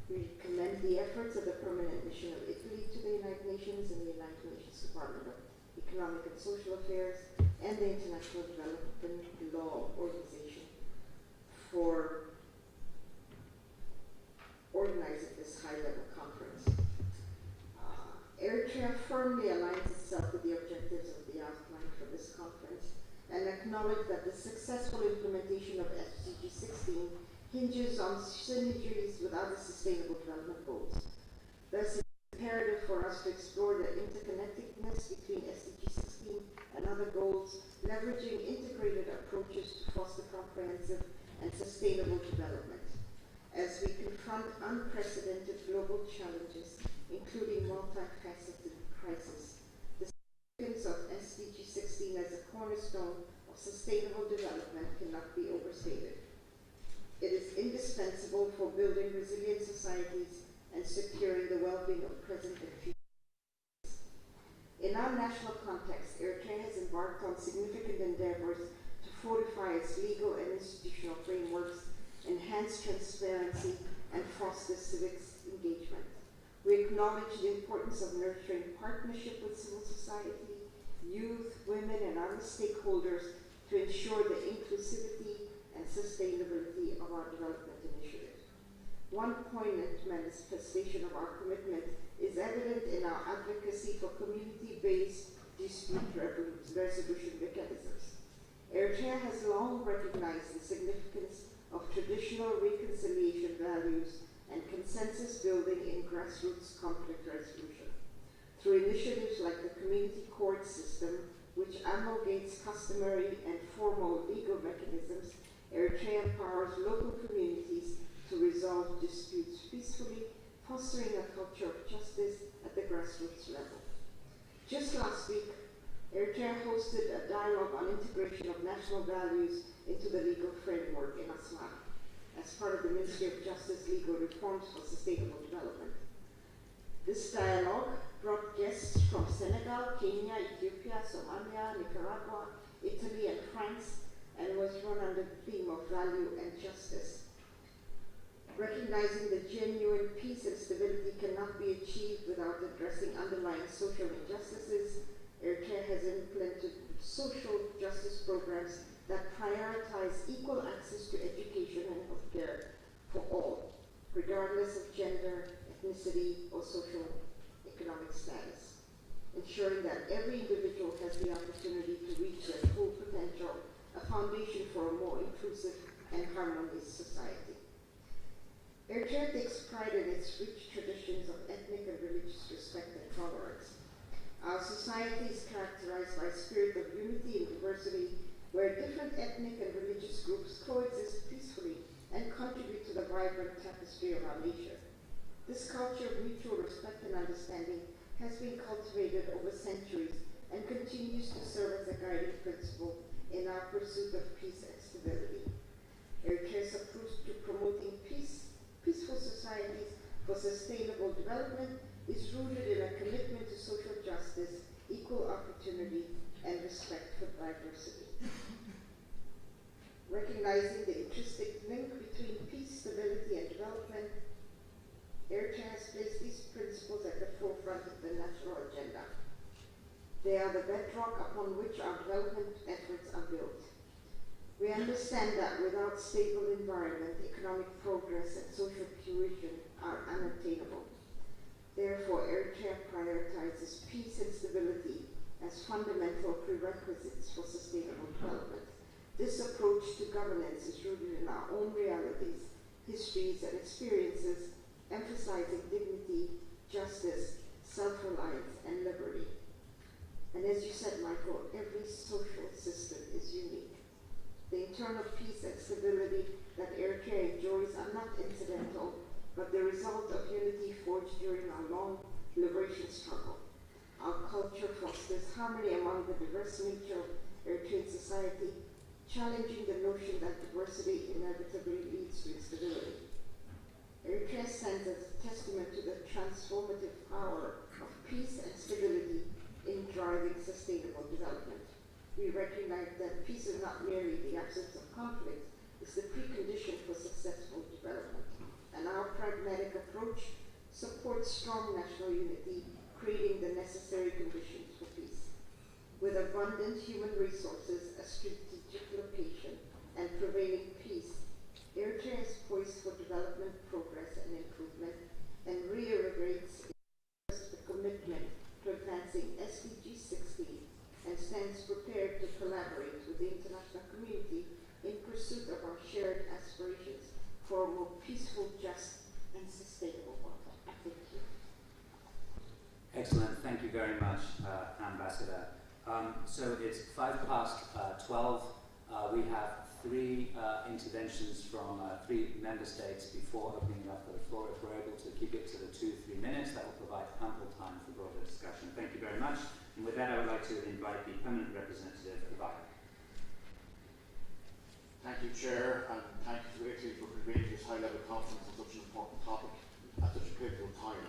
We commend the efforts of the Permanent Mission of Italy to the United Nations and the United Nations Department of Economic and Social Affairs and the International Development Law Organization for acknowledge that the successful implementation of SDG 16 hinges on synergies with other sustainable development goals. Thus, it is imperative for us to explore the interconnectedness between SDG 16 and other goals, leveraging integrated approaches to foster comprehensive and sustainable development. As we confront unprecedented global challenges, including multifaceted crises, the significance of SDG 16 as a cornerstone of sustainable development cannot be overstated. It is indispensable for building resilient societies and securing the well-being of present and future. In our national context, Eritrea has embarked on significant endeavors to fortify its legal and institutional frameworks, enhance transparency, and foster civic engagement. We acknowledge the importance of nurturing partnership with civil society, youth, women, and other stakeholders to ensure the inclusivity and sustainability of our development initiative. One poignant manifestation of our commitment is evident in our advocacy for community-based dispute resolution mechanisms. Eritrea has long recognized the significance of traditional reconciliation values and consensus building in grassroots conflict resolution. Through initiatives like the community court system, which amalgamates customary and formal legal mechanisms, Eritrea empowers local communities to resolve disputes peacefully, fostering a culture of justice at the grassroots level. Just last week, Eritrea hosted a dialogue on integration of national values into the legal framework in Asmara, as part of the Ministry of Justice Legal Reforms for Sustainable Development. This dialogue brought guests from Senegal, Kenya, Ethiopia, Somalia, Nicaragua, Italy, and France, and was run under the theme of value and justice. Recognizing that genuine peace and stability cannot be achieved without addressing underlying social injustices, Eritrea has implemented social justice programs that prioritize equal access to education and healthcare for all, regardless of gender, ethnicity, or social economic status, ensuring that every individual has the opportunity to reach their full potential, a foundation for a more inclusive and harmonious society. Eritrea takes pride in its rich traditions of ethnic and religious respect and tolerance. Our society is characterized by a spirit of unity and diversity, where different ethnic and religious groups coexist peacefully and contribute to the vibrant tapestry of our nation. This culture of mutual respect and understanding has been cultivated over centuries and continues to serve as a guiding principle in our pursuit of peace and stability. Eritrea's approach to promoting peaceful societies for sustainable development is rooted in a commitment to social justice, equal opportunity, and respect for diversity. Recognizing the intrinsic link between peace, stability, and development, Eritrea has placed these principles at the forefront of the national agenda. They are the bedrock upon which our development efforts are built. We understand that without stable environment, economic progress and social cohesion are unattainable. Therefore, Eritrea prioritizes peace and stability as fundamental prerequisites for sustainable development. This approach to governance is rooted in our own realities, histories, and experiences, emphasizing dignity, justice, self-reliance, and liberty. And as you said, Michael, every social system is unique. The internal peace and stability that Eritrea enjoys are not incidental, but the result of unity forged during our long liberation struggle. Our culture fosters harmony among the diverse nature of Eritrean society, challenging the notion that diversity inevitably leads to instability. Eritrea stands as a testament to the transformative power of peace and stability in driving sustainable development. We recognize that peace is not merely the absence of conflict, it's the precondition for successful development. And our pragmatic approach supports strong national unity, creating the necessary conditions for peace. With abundant human resources, a strategic location, and prevailing peace, Eritrea is poised for development, progress, and improvement, and reiterates the commitment to advancing SDG 16 and stands prepared to collaborate with the international international community in pursuit of our shared aspirations for a more peaceful, just, and sustainable world. I thank you. Excellent. Thank you very much, Ambassador. So it's 12:05. We have three interventions from three member states before opening it up for the floor. If we're able to keep it to the 2-3 minutes, that will provide ample time for broader discussion. Thank you very much. And with that, I would like to invite the permanent representative, Ivan. Thank you, Chair, and thank you to Italy for convening this high-level conference on such an important topic at such a pivotal time,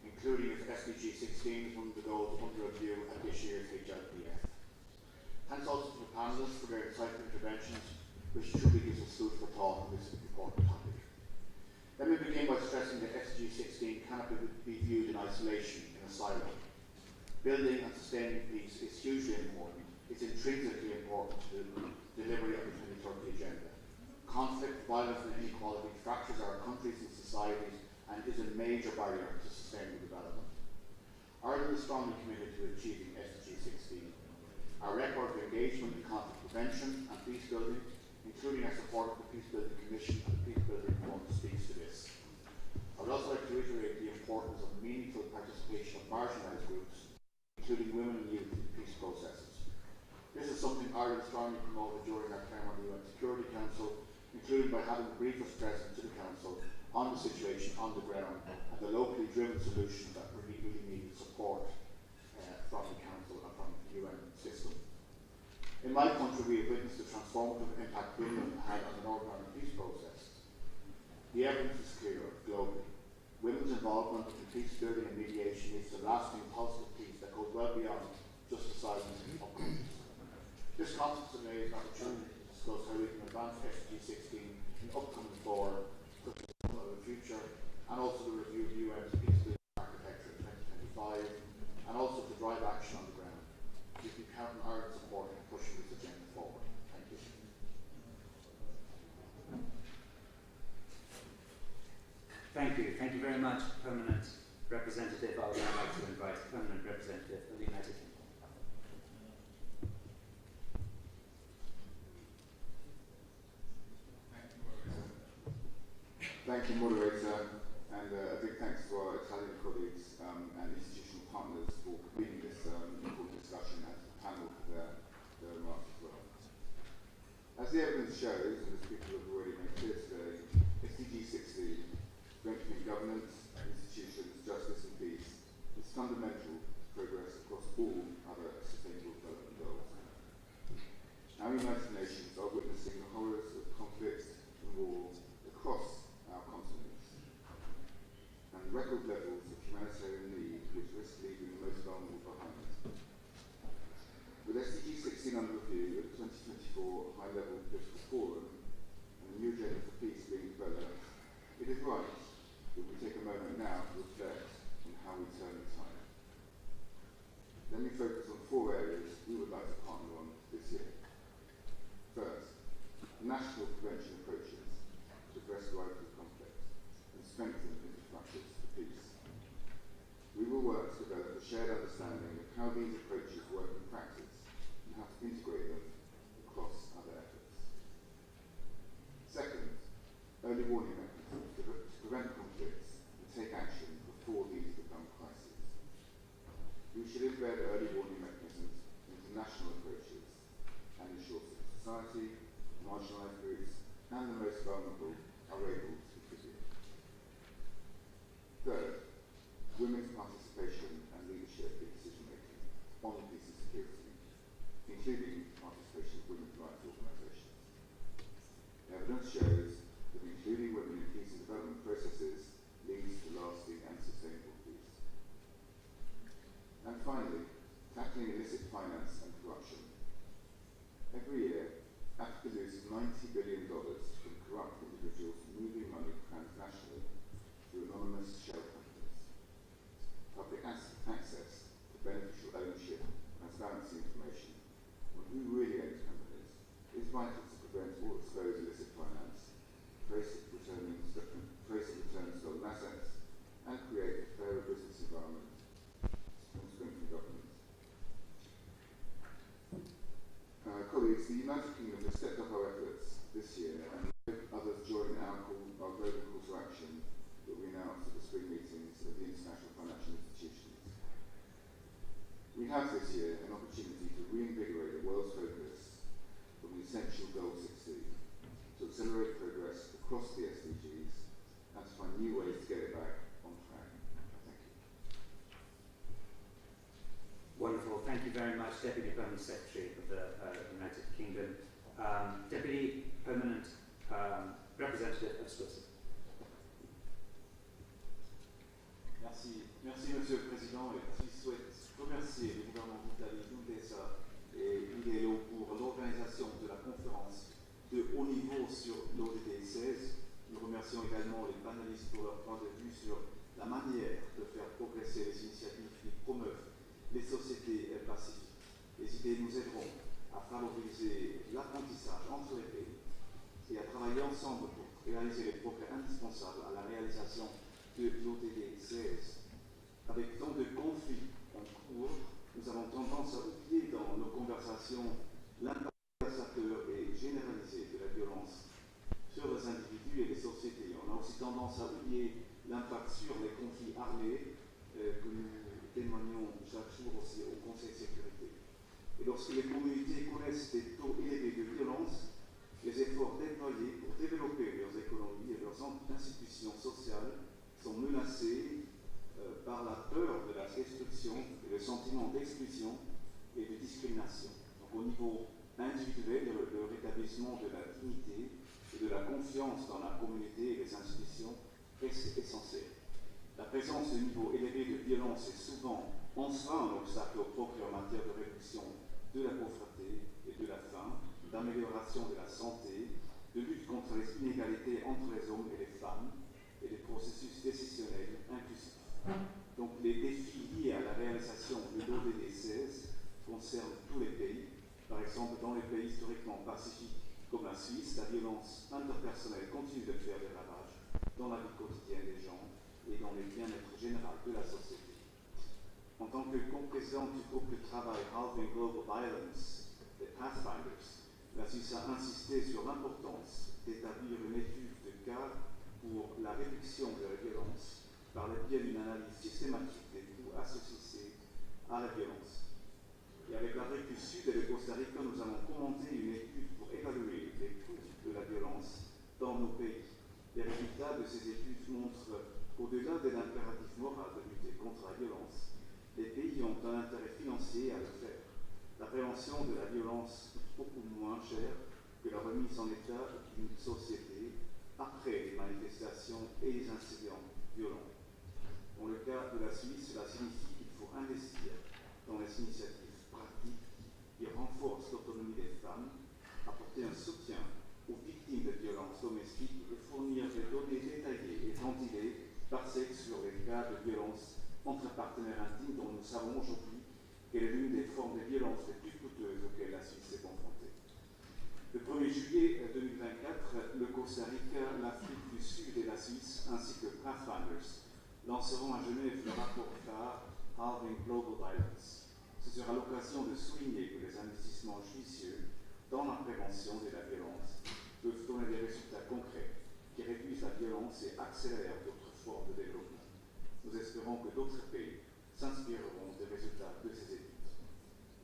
including its SDG 16 is one of the goals under review at this year's HLPF. Thanks also to the panellists for their insightful interventions, which truly gives us food for thought on this important topic. Let me begin by stressing that SDG 16 cannot be viewed in isolation, in a silo. Building and sustaining peace is hugely important. It's intrinsically important to the delivery of the 2030 Agenda. Conflict, violence and inequality fractures our countries and societies and is a major barrier to sustainable development. Ireland is strongly committed to achieving SDG 16. Our record of engagement in conflict prevention and peace building, including our support of the Peace Building Commission and the Peace Building Fund, speaks to this. I would also like to reiterate the importance of meaningful participation of marginalised groups, including women and youth, in peace processes. This is something Ireland strongly promoted during our term on the UN Security Council, including by having the briefest presence to the Council on the situation on the ground and the locally driven solutions that really need support from the Council and from the UN system. In my country, we have witnessed the transformative impact women have had on the Northern Ireland peace process. The evidence is clear globally. Women's involvement in peace building and mediation leads to lasting positive peace that goes well beyond just the size of countries. This conference today is an opportunity to discuss how we can advance SDG 16 in upcoming fora, such as the Summit of the Future, and also the review of UN's Peace Building Architecture 2025, and also to drive action on the ground. You can count on Ireland's support in pushing this agenda forward. Thank you. Thank you. Thank you very much, Permanent Representative. I would now like to invite Permanent Representative of the United Kingdom. Thank you, Moderator, and a big thanks to our Italian colleagues and institutional partners for convening this important discussion and to the panel for their remarks as well. As the evidence shows, and as people have already made clear today, SDG 16, strengthening governance, institutions, justice and peace, is fundamental to progress across all other sustainable development goals. Our United Nations are witnessing the horrors of conflict and war across our continents, and record levels of humanitarian need which risk leaving the most vulnerable behind. With SDG 16 under review at the 2024 High-Level Political Forum and a new agenda for peace being developed, it is right that we take a moment now to reflect on how we turn the tide. Let me focus on 4 areas we would like to partner on this year. First, national prevention approaches to address rival conflict and strengthen infrastructures for peace. We will work to develop a shared understanding of how these approaches work in practice and how to integrate them across other efforts. Second, early warning mechanisms to prevent conflicts and take action before these become crises. We should embed early warning mechanisms into national approaches and ensure that society, marginalised groups, and the most vulnerable are able to contribute. Third, women's participation and leadership in decision-making on peace and security, including participation of women's rights organisations. Evidence shows that including women in peace and development processes leads to lasting and sustainable peace. And finally, tackling illicit finance and corruption. Every year, Africa loses $90 billion from corrupt individuals moving money transnationally through anonymous shell companies. Public access to beneficial ownership and transparency information on who really owns companies is vital to prevent or expose illicit finance, trace returning stolen assets, and create a fairer business environment and strengthen governance. Colleagues, the United United Kingdom has stepped up our efforts this year and others join our global call to action that we announced at the spring meetings of the international financial institutions. We have this year an opportunity to reinvigorate the world's focus on the essential Goal 16, to accelerate progress across the SDGs and to find new ways to get it back on track. Thank you. Wonderful. Thank you very much, Deputy Permanent Secretary of the United Kingdom. Deputy Permanent Representative of Switzerland. Merci. Merci, Monsieur le Président. Et je souhaite remercier le gouvernement d'Italie, l'UNDESA et l'IDEO pour l'organisation de la conférence de haut niveau sur l'ODD 16. Nous remercions également les panélistes pour leur point de vue sur la manière de faire progresser les initiatives qui promeuvent les sociétés pacifiques. Les idées nous aideront à favoriser l'apprentissage entre les pays et à travailler ensemble pour réaliser les progrès indispensables à la réalisation de l'ODD 16. Avec tant de conflits en cours, nous avons tendance à oublier dans nos conversations l'impact dévastateur et généralisé de la violence sur les individus et les sociétés. On a aussi tendance à oublier l'impact sur les conflits armés que nous témoignons chaque jour aussi au Conseil de sécurité. Et lorsque les communautés connaissent des taux élevés de violence, les efforts déployés pour développer leurs économies et leurs institutions sociales sont menacés par la peur de la destruction et le sentiment d'exclusion et de discrimination. Donc au niveau individuel, le rétablissement de la dignité et de la confiance dans la communauté et les institutions reste essentiel. La présence de niveaux élevés de violence est souvent enfin un obstacle au progrès en matière de réduction de la pauvreté et de la faim, d'amélioration de la santé, de lutte contre les inégalités entre les hommes et les femmes et des processus décisionnels inclusifs. Donc les défis liés à la réalisation de l'ODD 16 concernent tous les pays. Par exemple, dans les pays historiquement pacifiques comme la Suisse, la violence interpersonnelle continue de faire des ravages dans la vie quotidienne des gens et dans le bien-être général de la société. En tant que co-présidente du groupe de travail Halving Global Violence, les Pathfinders, la Suisse a insisté sur l'importance d'établir une étude de cas pour la réduction de la violence par le biais d'une analyse systématique des coûts associés à la violence. Et avec l'Afrique du Sud et le Costa Rica, nous allons commenter une étude pour évaluer les coûts de la violence dans nos pays. Les résultats de ces études montrent qu'au-delà de l'impératif moral de lutter contre la violence, les pays ont un intérêt financier à le faire. La prévention de la violence coûte beaucoup moins cher que la remise en état d'une société après les manifestations et les incidents violents. Dans le cas de la Suisse, cela signifie qu'il faut investir dans les initiatives pratiques qui renforcent l'autonomie des femmes, apporter un soutien aux victimes de violences domestiques et fournir des données détaillées et ventilées par sexe sur les cas de violence entre partenaires intimes dont nous savons aujourd'hui qu'elle est l'une des formes de violence les plus coûteuses auxquelles la Suisse est confrontée. Le 1er juillet 2024, le Costa Rica, l'Afrique du Sud et la Suisse, ainsi que Pathfinders, lanceront à Genève le rapport phare Halving Global Violence. Ce sera l'occasion de souligner que les investissements judicieux dans la prévention de la violence peuvent donner des résultats concrets qui réduisent la violence et accélèrent d'autres formes de développement. Nous espérons que d'autres pays s'inspireront des résultats de ces études.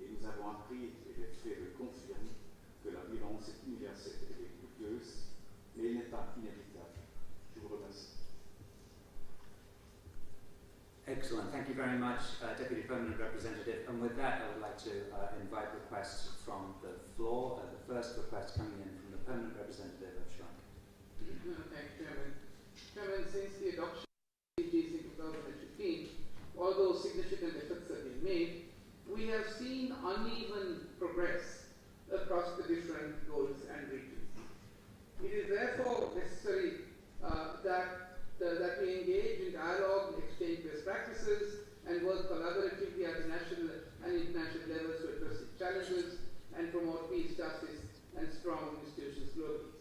Et nous avons appris, et les faits le confirment, que la violence est universelle et coûteuse, mais elle n'est pas inévitable. Je vous remercie. Excellent. Thank you very much, Deputy Permanent Representative. And with that, I would like to invite requests from the floor. The first request coming in from the Permanent Representative of Sri Lanka. Thank you, Chairman. Chairman, since the adoption of SDGs in 2015, although significant efforts have been made, we have seen uneven progress across the different goals and regions. It is therefore necessary that we engage in dialogue, exchange best practices, and work collaboratively at the national and international levels to address these challenges and promote peace, justice, and strong institutions globally.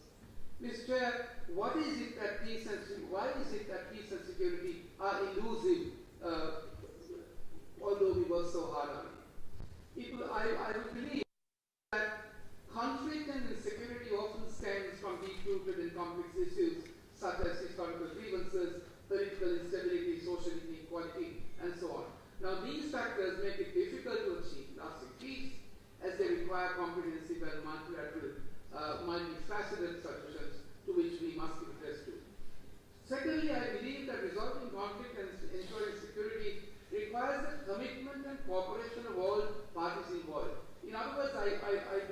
Mr. Chair, why is it that peace and security are elusive, although we work so hard on it? I would believe that conflict rooted in complex issues such as historical grievances, political instability, social inequality, and so on. Now, these factors make it difficult to achieve lasting peace as they require comprehensive and multilateral, multifaceted solutions to which we must give address to. Secondly, I believe that resolving conflict and ensuring security requires the commitment and cooperation of all parties involved. In other words, I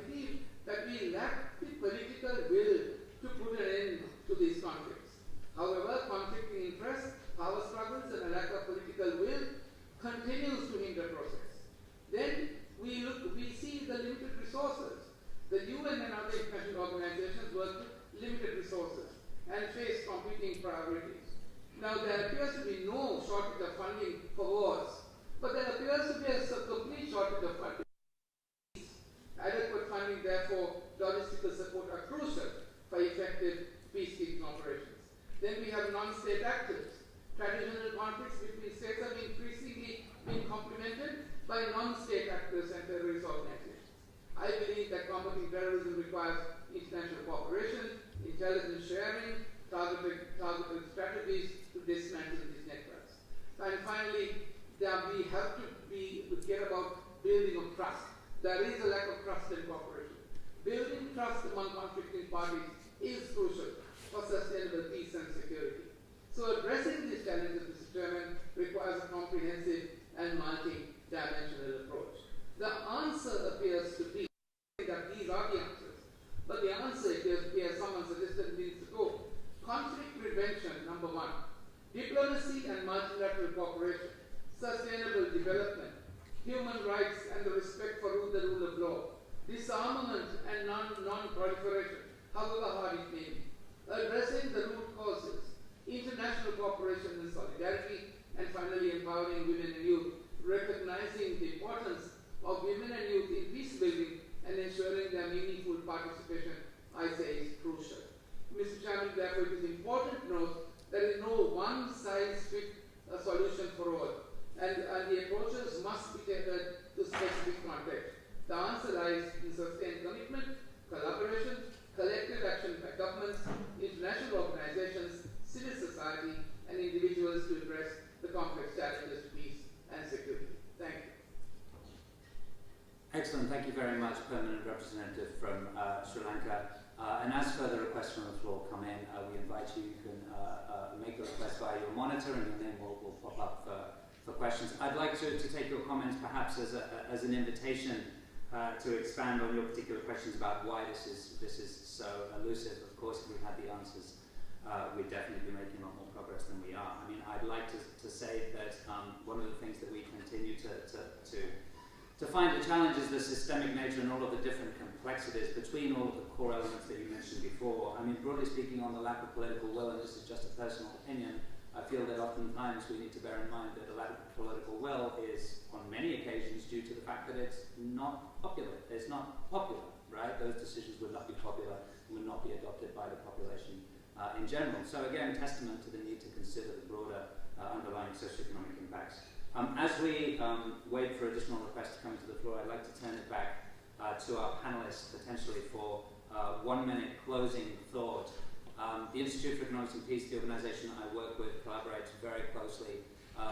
believe that we lack the political will to put an end to these conflicts. However, conflicting interests, power struggles, and a lack of political will continues to hinder process. Then we see the limited resources. The UN and other international organizations work with limited resources and face competing priorities. Now, there appears to be no shortage of funding for wars, but there appears to be a complete shortage of funding. Adequate funding, therefore, logistical support are crucial for effective peacekeeping operations. Then we have non-state actors. Traditional conflicts between states have increasingly been complemented by non-state actors and terrorist organizations. I believe that combating terrorism requires international cooperation, intelligence sharing, targeted strategies to dismantle these networks. And finally, we have to care about building of trust. There is a lack of trust and cooperation. Building trust among conflicting parties is crucial for sustainable peace and security. So addressing these challenges, Mr. Chairman, requires a comprehensive and multi-dimensional approach. The answer appears to be that these are the answers, but the answer appears someone suggested needs to go. Conflict prevention, number one. Diplomacy and multilateral cooperation. Sustainable development. Human rights and the respect for the rule of law. Disarmament and non-proliferation, however hard it may be. Addressing the root causes. International cooperation and solidarity. And finally, empowering women and youth. Recognizing the importance of women and youth in peace building and ensuring their meaningful participation, I say, is crucial. Mr. Chairman, therefore, it is important to note there is no one-size-fits solution for all, and the approaches must be tailored to specific context. The answer lies in sustained commitment, collaboration, collective action by governments, international organizations, civil society, and individuals to address the complex challenges to peace and security. Thank you. Excellent. Thank you very much, Permanent Representative from Sri Lanka. And as further requests from the floor come in, we invite you, you can make a request via your monitor and your name will pop up for questions. I'd like to take your comments perhaps as an invitation to expand on your particular questions about why this is so elusive. Of course, if we had the answers, we'd definitely be making a lot more progress than we are. I mean, I'd like to say that one of the things that we continue to find the challenge is the systemic nature and all of the different complexities between all of the core elements that you mentioned before. I mean, broadly speaking, on the lack of political will, and this is just a personal opinion, I feel that oftentimes we need to bear in mind that a lack of political will is, on many occasions, due to the fact that it's not popular. It's not popular, right? Those decisions would not be popular and would not be adopted by the population in general. So again, testament to the need to consider the broader underlying socioeconomic impacts. As we wait for additional requests to come to the floor, I'd like to turn it back to our panelists potentially for 1 minute closing thought. The Institute for Economics and Peace, the organization I work with, collaborates very closely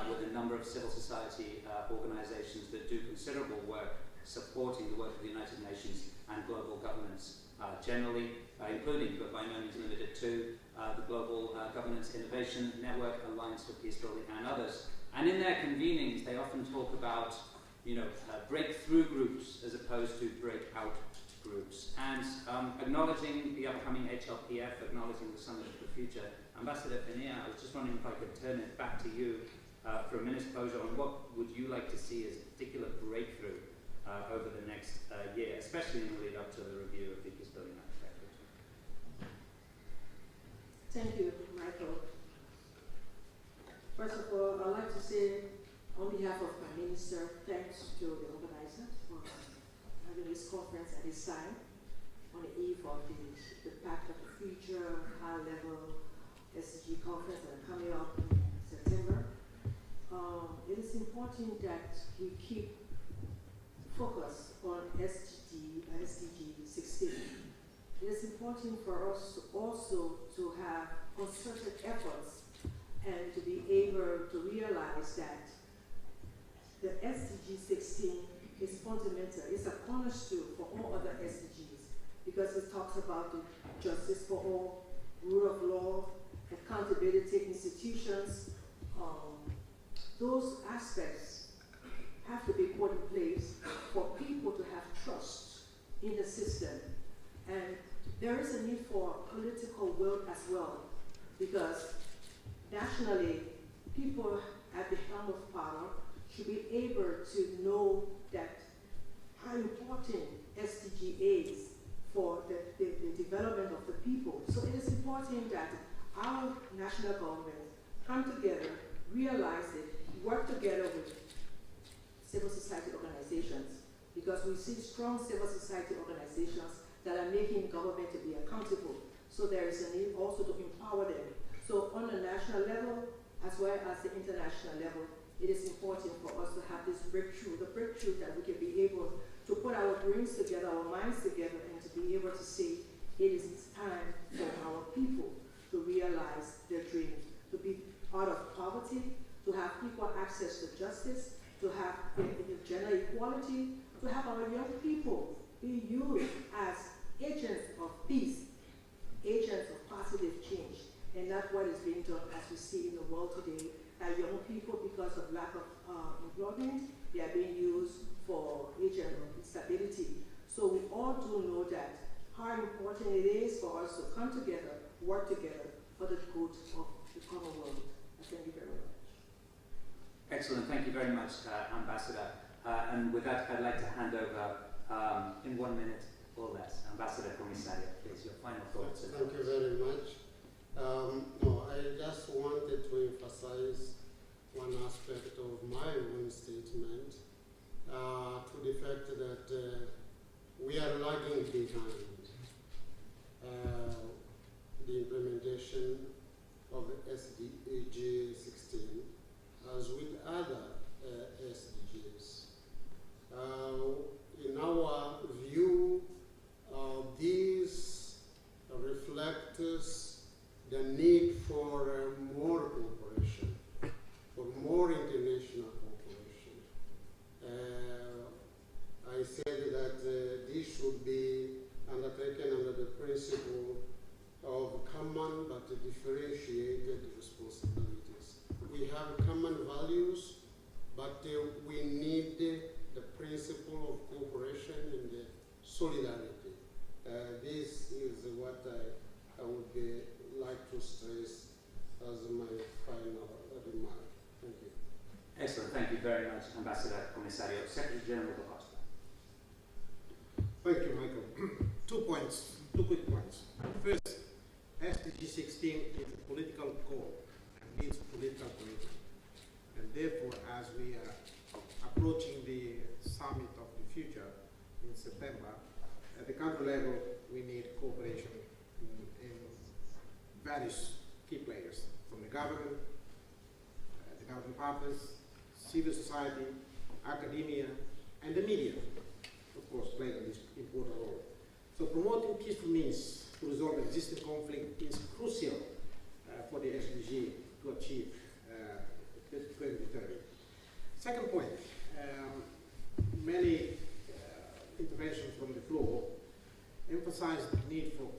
with a number of civil society organizations that do considerable work supporting the work of the United Nations and global governance generally, including, but by no means limited to, the Global Governance Innovation Network, Alliance for Peace Building, and others. And in their convenings, they often talk about, breakthrough groups as opposed to breakout groups. And acknowledging the upcoming HLPF, acknowledging the Summit of the Future, Ambassador Pinea, I was just wondering if I could turn it back to you for a minute's closure on what would you like to see as a particular breakthrough over the next year, especially in the lead up to the review of the Peace Building Architecture. Thank you, Michael. First of all, I'd like to say, on behalf of my minister, thanks to the organizers for having this conference at this time, on the eve of the Pact of the Future high-level SDG conference that are coming up in September. It is important that we keep focus on SDG 16. It is important for us to also to have concerted efforts and to be able to realize that the SDG 16 is fundamental. It's a cornerstone for all other SDGs because it talks about the justice for all, rule of law, accountability institutions. Those aspects have to be put in place for people to have trust in the system. And there is a need for political will as well, because nationally, people at the helm of power should be able to know that how important SDG is for the development of the people. So it is important that our national government come together, realize it, work together with civil society organizations, because we see strong civil society organizations that are making government to be accountable. So there is a need also to empower them. So on the national level, as well as the international level, it is important for us to have this breakthrough, the breakthrough that we can be able to put our brains together, our minds together, and to be able to say, it is time for our people to realize their dreams, to be out of poverty, to have equal access to justice, to have gender equality, to have our young people be used as agents of peace, agents of positive change. And that's what is being done as we see in the world today. That young people, because of lack of employment, they are being used for agents of instability. So we all do know that how important it is for us to come together, work together for the good of the common world. Thank you very much. Excellent. Thank you very much, Ambassador. And with that, I'd like to hand over in 1 minute or less, Ambassador Comisario, please, your final thoughts. Thank you very much. No, I just wanted to emphasize one aspect of my own statement to the fact that we are lagging behind the implementation of SDG 16 as with other SDGs. In our view, these reflects the need for more cooperation, for more international cooperation. I said that this should be undertaken under the principle of common but differentiated responsibilities. We have common values, but we need the principle of cooperation and solidarity. This is what I would like to stress as my final remark. Thank you. Excellent. Thank you very much, Ambassador Comisario. Secretary General da Costa. Thank you, Michael. 2 points, 2 quick points. First, SDG 16 is a political goal and needs political commitment. And therefore, as we are approaching the summit of the future in September, at the country level, we need cooperation in various key players, from the government partners, civil society, academia, and the media, of course, playing this important role. So promoting peaceful means to resolve existing conflict is crucial for the SDG to achieve 2030. Second point, many interventions from the floor emphasize the need for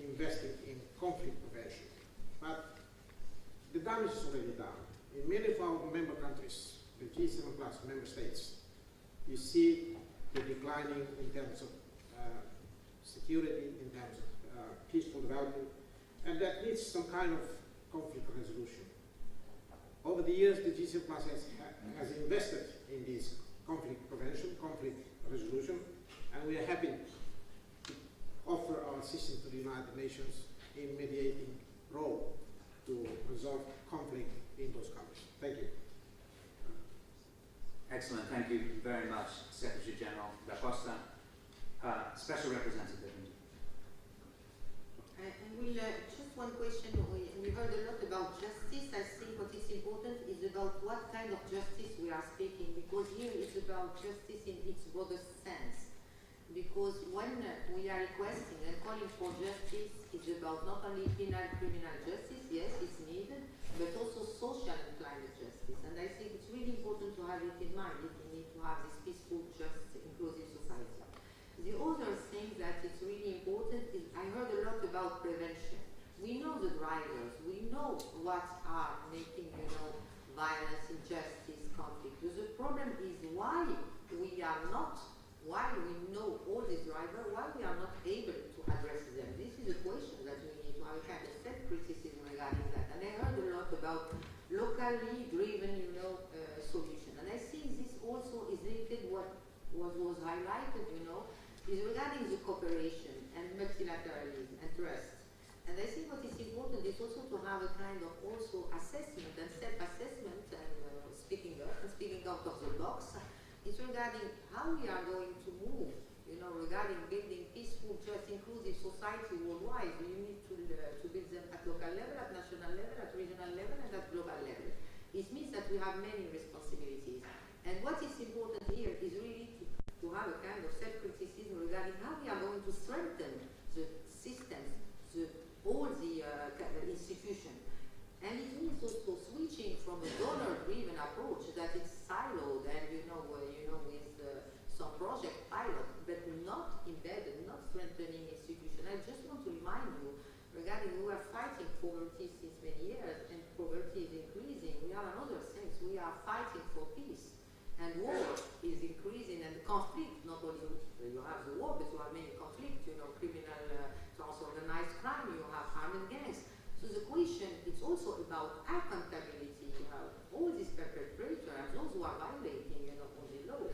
investing in conflict prevention. But the damage is already done. In many of our member countries, the G7 plus member states, you see the declining in terms of security, in terms of peaceful development, and that needs some kind of conflict resolution. Over the years, the G7 plus has invested in this conflict prevention, conflict resolution, and we are happy to offer our assistance to the United Nations in mediating role to resolve conflict in those countries. Thank you. Excellent. Thank you very much, Secretary General da Costa. Special Representative. Just one question. We heard a lot about justice. I think what is important is about what kind of justice we are speaking, because here it's about justice in its broadest sense. Because when we are requesting, and calling for justice is about not only penal, criminal justice, yes, it's needed, but also social and climate justice. And I think it's really important to have it in mind if we need to have this peaceful, just, inclusive society. The other thing that is really important is I heard a lot about prevention. We know the drivers, we know what are making, violence, injustice, conflict. But the problem is why we know all these drivers, why we are not able to address them. This is a question that we need to have a kind of self-criticism regarding that. And I heard a lot about locally driven, solution. And I think this also is linked to what was highlighted, is regarding the cooperation and multilateralism and trust. And I think what is important is also to have a kind of also assessment and self-assessment and speaking out of the box. It's regarding how we are going to move, regarding building peaceful, just, inclusive society worldwide. We need to build them at local level, at national level, at regional level, and at global level. It means that we have many responsibilities. And what is important here is really to have a kind of self-criticism regarding how we are going to strengthen the systems, all the institutions. And it means also switching from a donor-driven approach that is siloed and, with some project pilot, but not embedded, not strengthening institutions. I just want to remind you, regarding we are fighting poverty since many years, and poverty is increasing. We have another sense. We are fighting for peace. And war is increasing, and conflict, not only you have the war, but you have many conflicts, criminal, transorganized crime, you have armed gangs. So the question, it's also about accountability. All these perpetrators and those who are violating, all the law,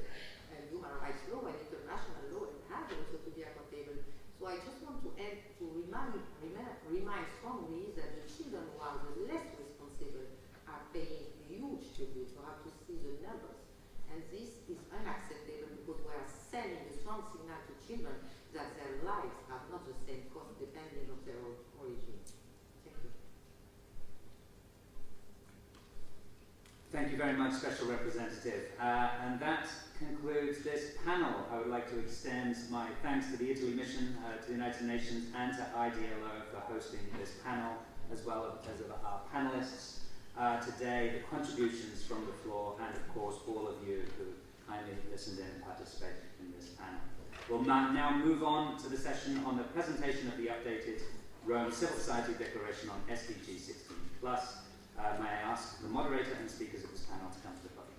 and human rights law and international law, and have also to be accountable. So I just want to end to remind strongly that the children who are the less responsible are paying huge tribute. You have to see the numbers. And this is unacceptable because we are sending a strong signal to children that their lives have not the same cost depending on their origin. Thank you. Thank you very much, Special Representative. And that concludes this panel. I would like to extend my thanks to the Italy Mission, to the United Nations, and to IDLO for hosting this panel, as well as of our panelists today, the contributions from the floor, and of course all of you who kindly listened in and participated in this panel. We'll now move on to the session on the presentation of the updated Rome Civil Society Declaration on SDG 16+. May I ask the moderator and speakers of this panel to come to the podium.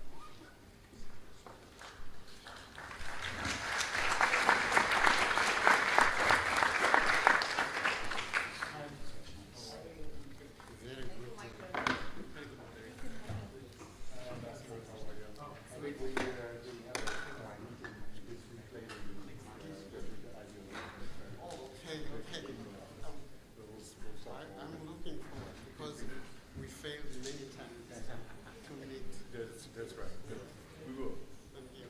That's right. We will. Thank you.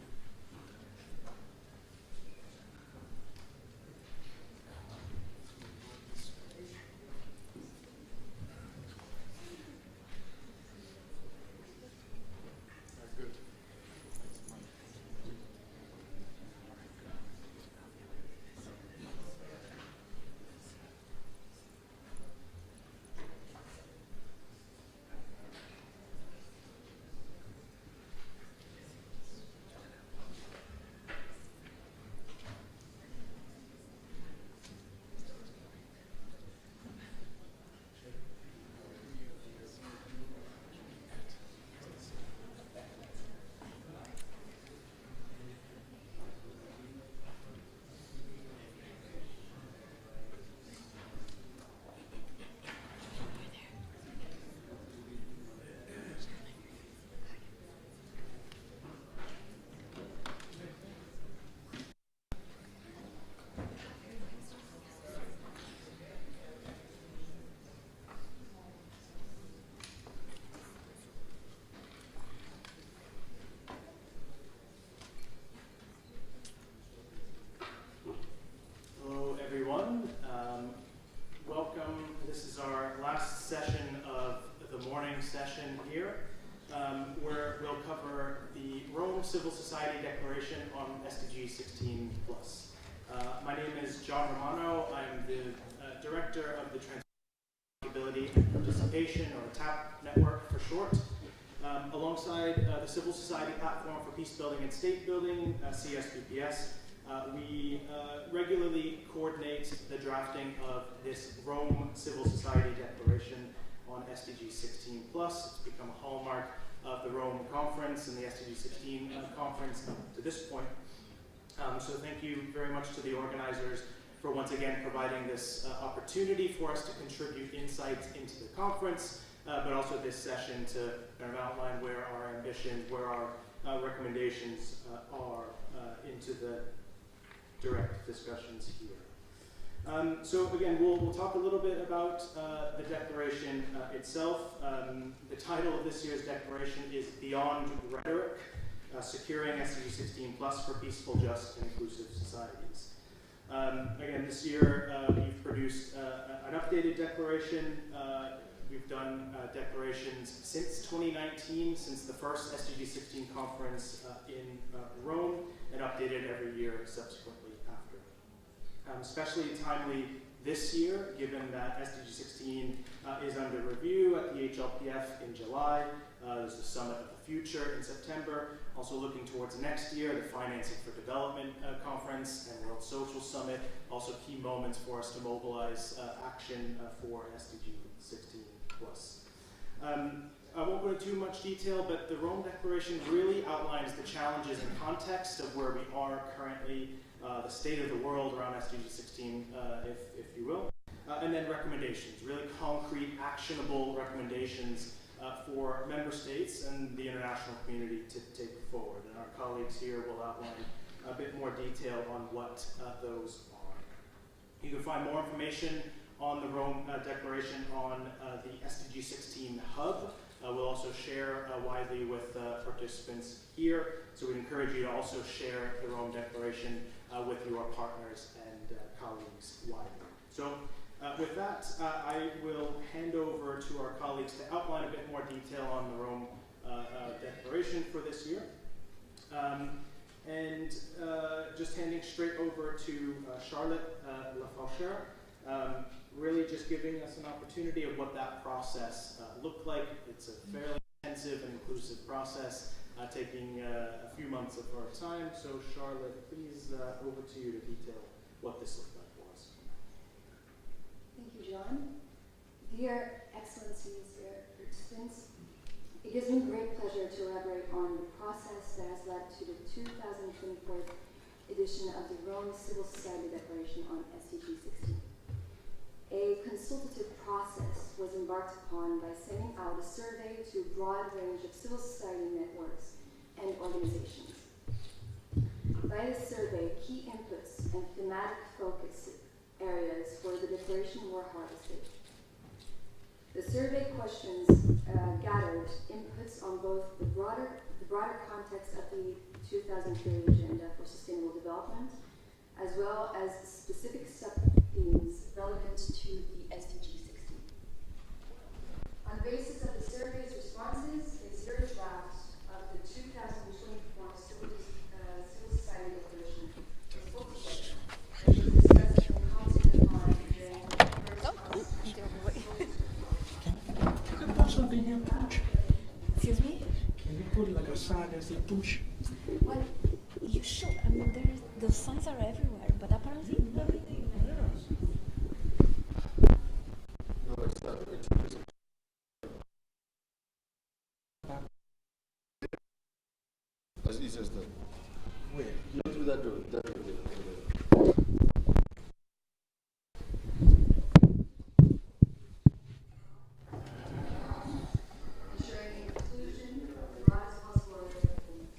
Good. session here, where we'll cover the Rome Civil Society Declaration on SDG 16+. My name is John Romano. I'm Facilitation, or TAP network for short. Alongside the Civil Society Platform for Peace Building and State Building, CSPPS, we regularly coordinate the drafting of this Rome Civil Society Declaration on SDG 16+. It's become a hallmark of the Rome Conference and the SDG 16 conference to this point. So thank you very much to the organizers for once again providing this opportunity for us to contribute insights into the conference, but also this session to kind of outline where our ambitions, where our recommendations are into the direct discussions here. So again, we'll talk a little bit about the declaration itself. The title of this year's declaration is Beyond Rhetoric, Securing SDG 16+ for Peaceful, Just, and Inclusive Societies. Again, this year we've produced an updated declaration. We've done declarations since 2019, since the first SDG 16 conference in Rome, and updated every year subsequently after. Especially timely this year, given that SDG 16 is under review at the HLPF in July. There's the Summit of the Future in September. Also looking towards next year, the Financing for Development Conference and World Social Summit. Also key moments for us to mobilize action for SDG 16+. I won't go into too much detail, but the Rome Declaration really outlines the challenges and context of where we are currently, the state of the world around SDG 16, if you will, and then recommendations, really concrete, actionable recommendations for member states and the international community to take forward. And our colleagues here will outline a bit more detail on what those are. You can find more information on the Rome Declaration on the SDG 16 Hub. We'll also share widely with participants here. So we encourage you to also share the Rome Declaration with your partners and colleagues widely. So with that, I will hand over to our colleagues to outline a bit more detail on the Rome Declaration for this year. And just handing straight over to Charlotte Lafauchère, really just giving us an opportunity of what that process looked like. It's a fairly intensive and inclusive process, taking a few months of our time. So Charlotte, please, over to you to detail what this looked like for us. Thank you, John. Dear Excellencies, dear participants, it gives me great pleasure to elaborate on the process that has led to the 2024 edition of the Rome Civil Society Declaration on SDG 16. A consultative process was embarked upon by sending out a survey to a broad range of civil society networks and organizations. By this survey, key inputs and thematic focus areas for the declaration were harvested. The survey questions gathered inputs on both the broader context of the 2030 Agenda for Sustainable Development, as well as specific sub-themes relevant to the SDG 16. On the basis of the survey's responses, a zero draft of the 2024 Civil Society Declaration was put together and was discussed and commented upon during the first Excuse me? Can you put like a sign that says douche? Well, you should. I mean, those signs are everywhere, but apparently No, it's not. As easy as that. Wait. You do that to that. ensuring inclusion of the broadest possible array of things.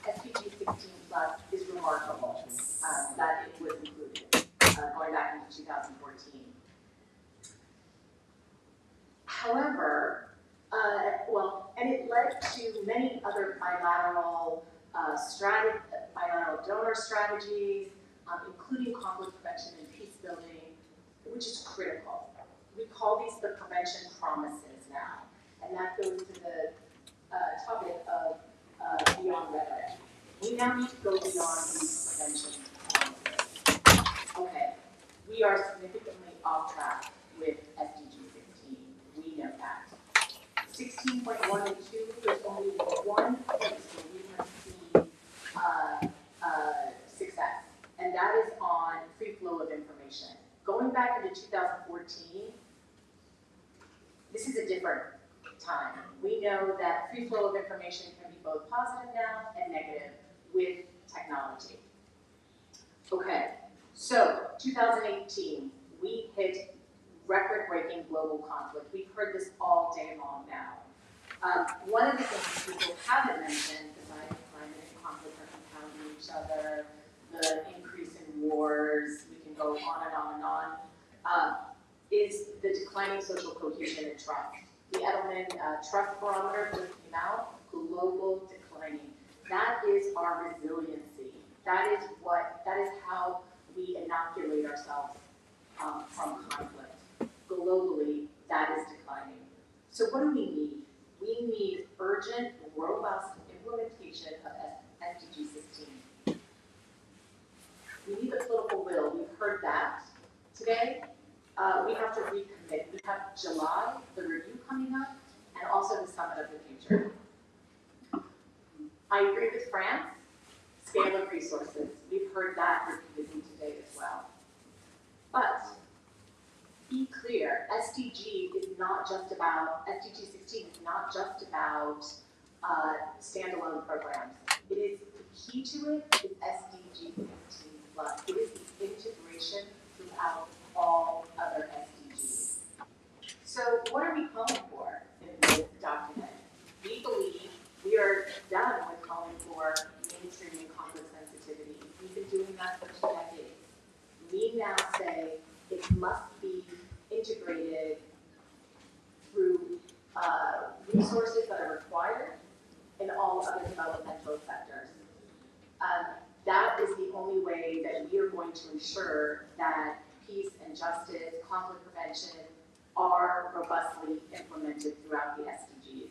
SDG 16 Plus is remarkable that it was included going back into 2014. However, and it led to many other bilateral donor strategies, including conflict prevention and peace building, which is critical. We call these the prevention promises now, and that goes to the topic of beyond rhetoric. We now need to go beyond these prevention promises. Okay, we are significantly off track with SDG 16. We know that. 16.1 and 2, there's only one place where we have seen success, and that is on free flow of information. Going back into 2014, this is a different time. We know that free flow of information can be both positive now and negative with technology. Okay, so 2018, we hit record-breaking global conflict. We've heard this all day long now. One of the things people haven't mentioned, besides climate and conflict are compounding each other, the increase in wars, we can go on and on and on, is the declining social cohesion and trust. The Edelman Trust Barometer just came out, global declining. That is our resiliency. That is how we inoculate ourselves from conflict. Globally, that is declining. So what do we need? We need urgent, robust implementation of SDG 16. We need the political will. We've heard that today. We have to recommit. We have July, the review coming up, and also the Summit of the Future. I agree with France, scale of resources. We've heard that repeatedly today as well. But be clear, SDG is not just about, SDG 16 is not just about standalone programs. It is, the key to it is SDG 15 plus. It is the integration throughout all other SDGs. So what are we calling for in this document? We believe we are done with calling for mainstreaming conflict sensitivity. We've been doing that for 2 decades. We now say it must be integrated through resources that are required in all other developmental sectors. That is the only way that we are going to ensure that peace and justice, conflict prevention are robustly implemented throughout the SDGs.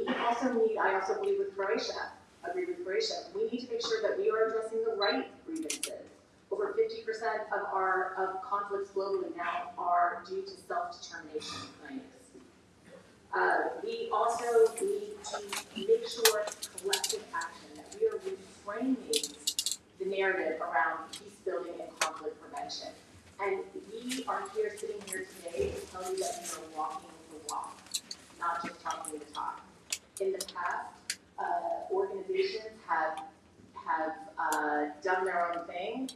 I also believe with Croatia, agree with Croatia, we need to make sure that we are addressing the right grievances. Over 50% of conflicts globally now are due to self-determination claims. We also need to make sure collective action, that we are reframing the narrative around peace building and conflict prevention. And we are sitting here today to tell you that we are walking the walk, not just talking the talk. In the past, organizations have done their own thing.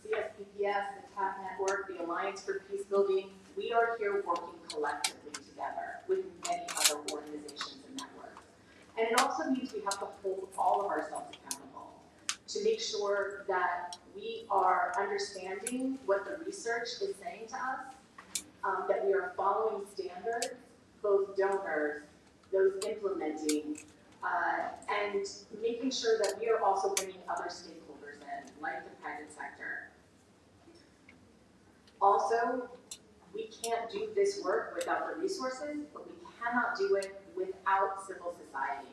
CSPPS, the TAP Network, the Alliance for Peace Building, we are here working collectively together with many other organizations and networks. And it also means we have to hold all of ourselves accountable to make sure that we are understanding what the research is saying to us, that we are following standards, both donors, those implementing, and making sure that we are also bringing other stakeholders in, like the private sector. Also, we can't do this work without the resources, but we cannot do it without civil society.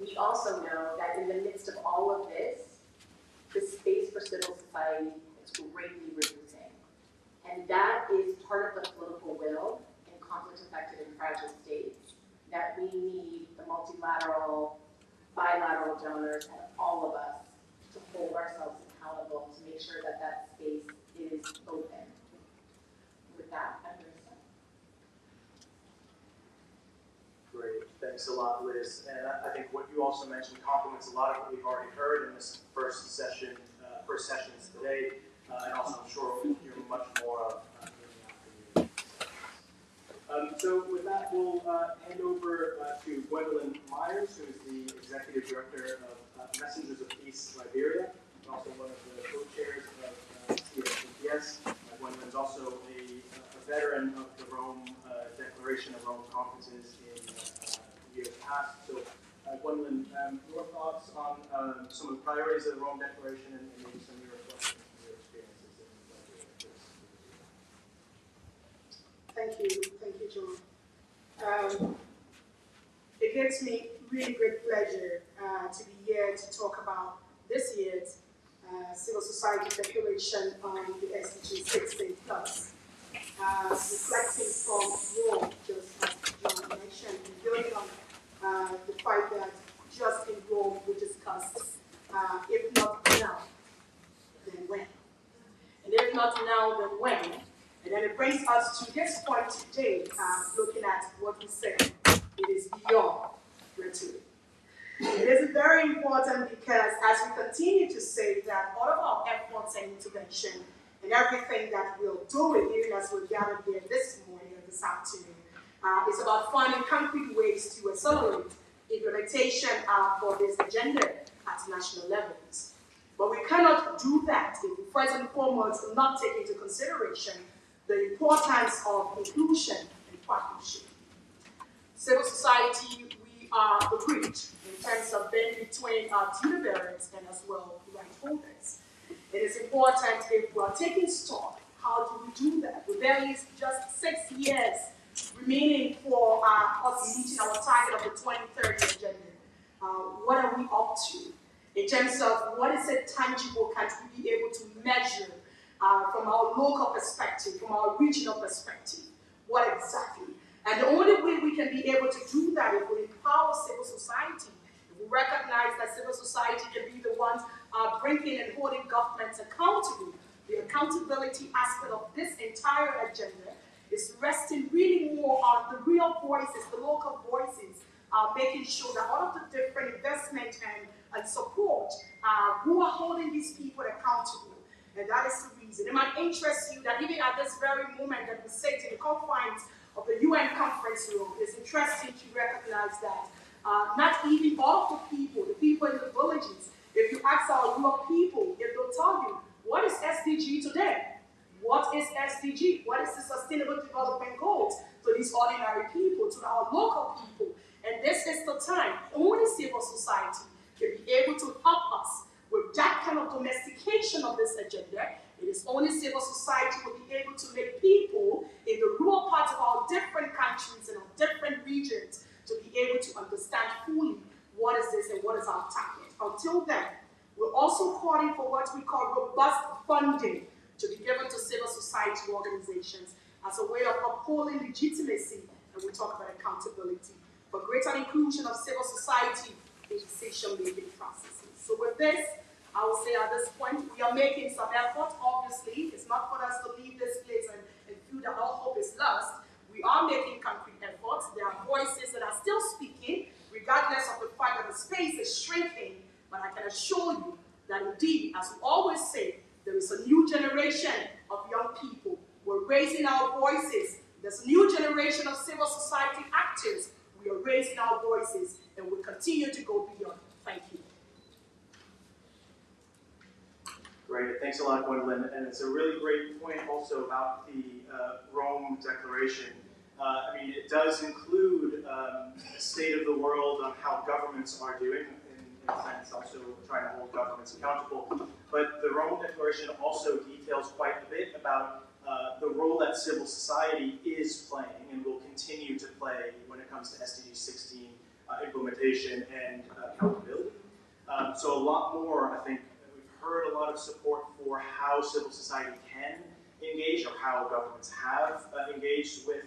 We also know that in the midst of all of this, the space for civil society is greatly reducing. And that is part of the political will in conflict-affected and fragile states, that we need the multilateral, bilateral donors and all of us to hold ourselves accountable to make sure that that space is open. With that, I'm going to stop. Great, thanks a lot, Liz. And I think what you also mentioned complements a lot of what we've already heard in this first sessions today, and also I'm sure we'll hear much more of in the afternoon. So with that, we'll hand over to Gwendolyn Myers, who is the Executive Director of Messengers of Peace Liberia, and also one of the co-chairs of CSPPS. Gwendolyn is also a veteran of the Rome Declaration of Rome conferences in years past. So Gwendolyn, your thoughts on some of the priorities of the Rome Declaration and maybe some of your reflections and your experiences in Liberia. Thank you, John. It gives me really great pleasure to be here to talk about this year's Civil Society Declaration on the SDG 16 plus. Reflecting from Rome, just as John mentioned, and building on the fact that just in Rome we discussed, if not now, then when? And if not now, then when? And then it brings us to this point today, looking at what we said. It is beyond rhetoric. It is very important because as we continue to say that all of our efforts and intervention and everything that we're doing, even as we're gathered here this morning and this afternoon, is about finding concrete ways to accelerate implementation for this agenda at national levels. But we cannot do that if we first and foremost do not take into consideration the importance of inclusion and partnership. Civil society, we are the bridge in terms of being between our duty bearers and as well right holders. It is important if we are taking stock, how do we do that? With barely just 6 years remaining for us meeting our target of the 2030 agenda. What are we up to? In terms of what is it tangible can we be able to measure from our local perspective, from our regional perspective? What exactly? And the only way we can be able to do that is we empower civil society. If we recognize that civil society can be the ones bringing and holding governments accountable. The accountability aspect of this entire agenda is resting really more on the real voices, the local voices, making sure that all of the different investment and support who are holding these people accountable. And that is the reason. It might interest you that even at this very moment that we sit in the confines of the UN conference room, it's interesting to recognize that not even all of the people in the villages, if you ask our rural people, if they'll tell you, what is SDG today? What is SDG? What is the Sustainable Development Goals to these ordinary people, to our local people? And this is the time only civil society can be able to help us with that kind of domestication of this agenda. It is only civil society will be able to make people in the rural parts of our different countries and our different regions to be able to understand fully what is this and what is our target. Until then, we're also calling for what we call robust funding to be given to civil society organizations as a way of upholding legitimacy, and we talk about accountability, for greater inclusion of civil society in decision-making processes. So with this, I will say at this point, we are making some effort. Obviously, it's not for us to leave this place and feel that all hope is lost. We are making concrete efforts. There are voices that are still speaking, regardless of the fact that the space is shrinking. But I can assure you that indeed, as we always say, there is a new generation of young people. We're raising our voices. There's a new generation of civil society actors. We are raising our voices, and we'll continue to go beyond. Thank you. Great, thanks a lot, Gwendolyn. And it's a really great point also about the Rome Declaration. I mean, it does include a state of the world on how governments are doing, in a sense, also trying to hold governments accountable. But the Rome Declaration also details quite a bit about the role that civil society is playing and will continue to play when it comes to SDG 16 implementation and accountability. So a lot more, I think, we've heard a lot of support for how civil society can engage or how governments have engaged with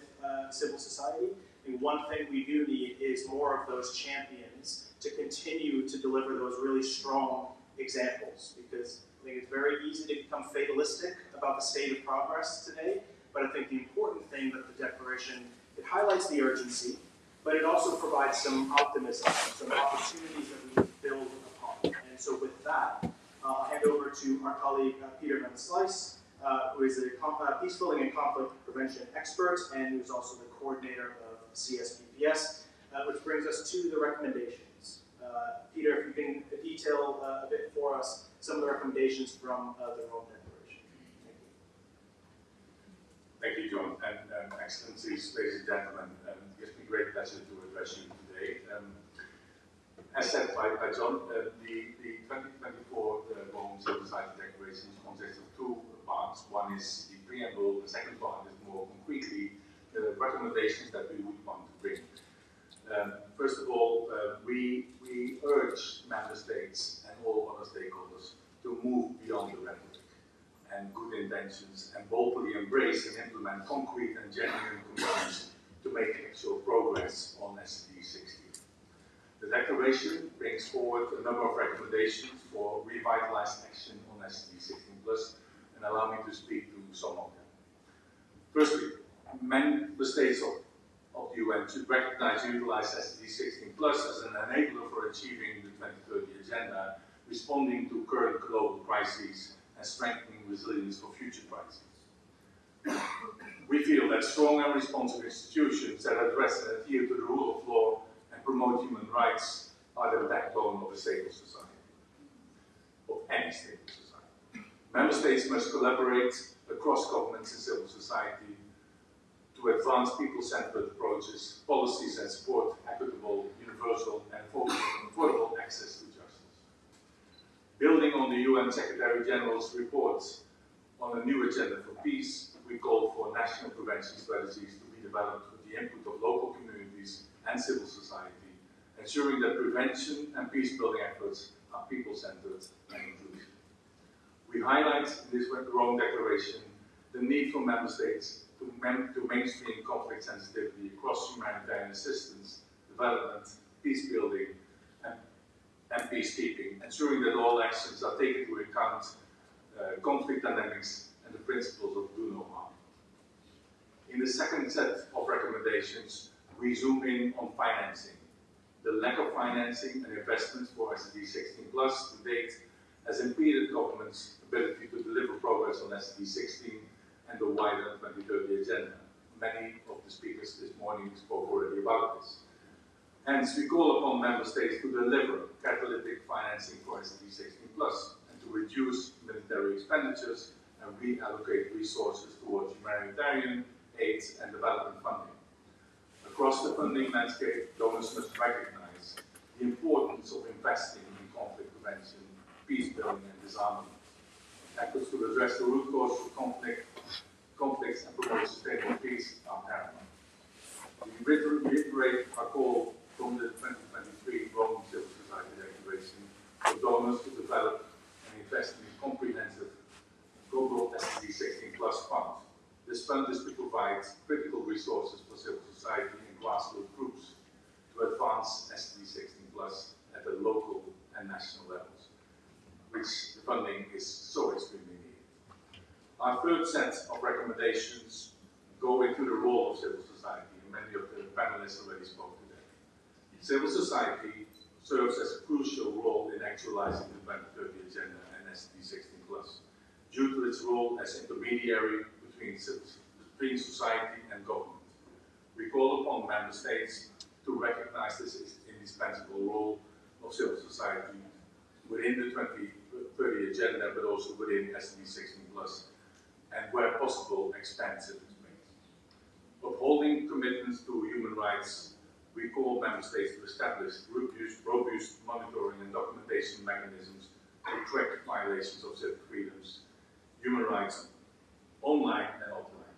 civil society. And one thing we do need is more of those champions to continue to deliver those really strong examples, because I think it's very easy to become fatalistic about the state of progress today, but I think the important thing that the Declaration, it highlights the urgency, but it also provides some optimism, some opportunities that we can build upon. And so with that, I'll hand over to our colleague Peter Van Slice, who is a peace building and conflict prevention expert, and who is also the coordinator of CSPPS, which brings us to the recommendations. Peter, if you can detail a bit for us some of the recommendations from the Rome Declaration. Thank you, John, and Excellencies, ladies and gentlemen. It gives me great pleasure to address you today. As said by John, the 2024 Rome Civil Society Declaration consists of two parts. One is the preamble, the second part is more concretely the recommendations that we would want to bring. First of all, we urge member states and all other stakeholders to move beyond the rhetoric and good intentions and boldly embrace and implement concrete and genuine commitments to make actual progress on SDG 16. The declaration brings forward a number of recommendations for revitalized action on SDG 16+, and allow me to speak to some of them. Firstly, member states of the UN should recognize and utilize SDG 16+ as an enabler for achieving the 2030 agenda, responding to current global crises and strengthening resilience for future crises. We feel that strong and responsive institutions that address and adhere to the rule of law and promote human rights are the backbone of a stable society, of any stable society. Member states must collaborate across governments and civil society to advance people-centered approaches, policies and support equitable, universal and affordable access to justice. Building on the UN Secretary General's reports on a new agenda for peace, we call for national prevention strategies to be developed with the input of local communities and civil society, ensuring that prevention and peace-building efforts are people-centered and inclusive. We highlight in this Rome Declaration the need for member states to mainstream conflict sensitivity across humanitarian assistance, development, peace-building, and peacekeeping, ensuring that all actions are taken into account conflict dynamics and the principles of do no harm. In the second set of recommendations, we zoom in on financing. The lack of financing and investments for SDG 16+ to date has impeded governments' ability to deliver progress on SDG 16 and the wider 2030 agenda. Many of the speakers this morning spoke already about this. Hence, we call upon member states to deliver catalytic financing for SDG 16+ and to reduce military expenditures and reallocate resources towards humanitarian aid and development funding. Across the funding landscape, donors must recognize the importance of investing in conflict prevention, peace building and disarmament. Efforts to address the root cause of conflicts and promote sustainable peace are paramount. We reiterate our call from the 2023 Rome Civil Society Declaration for donors to develop and invest in a comprehensive global SDG 16+ fund. This fund is to provide critical resources for civil society and grassroots groups to advance SDG 16+ at the local and national levels, which the funding is so extremely needed. Our third set of recommendations go into the role of civil society, and many of the panelists already spoke to that. Civil society serves as a crucial role in actualizing the 2030 agenda and SDG 16+, due to its role as intermediary between society and government. We call upon member states to recognize this indispensable role of civil society within the 2030 agenda, but also within SDG 16+, and where possible, expand civil space. Upholding commitments to human rights, we call member states to establish robust monitoring and documentation mechanisms to track violations of civil freedoms, human rights, online and offline.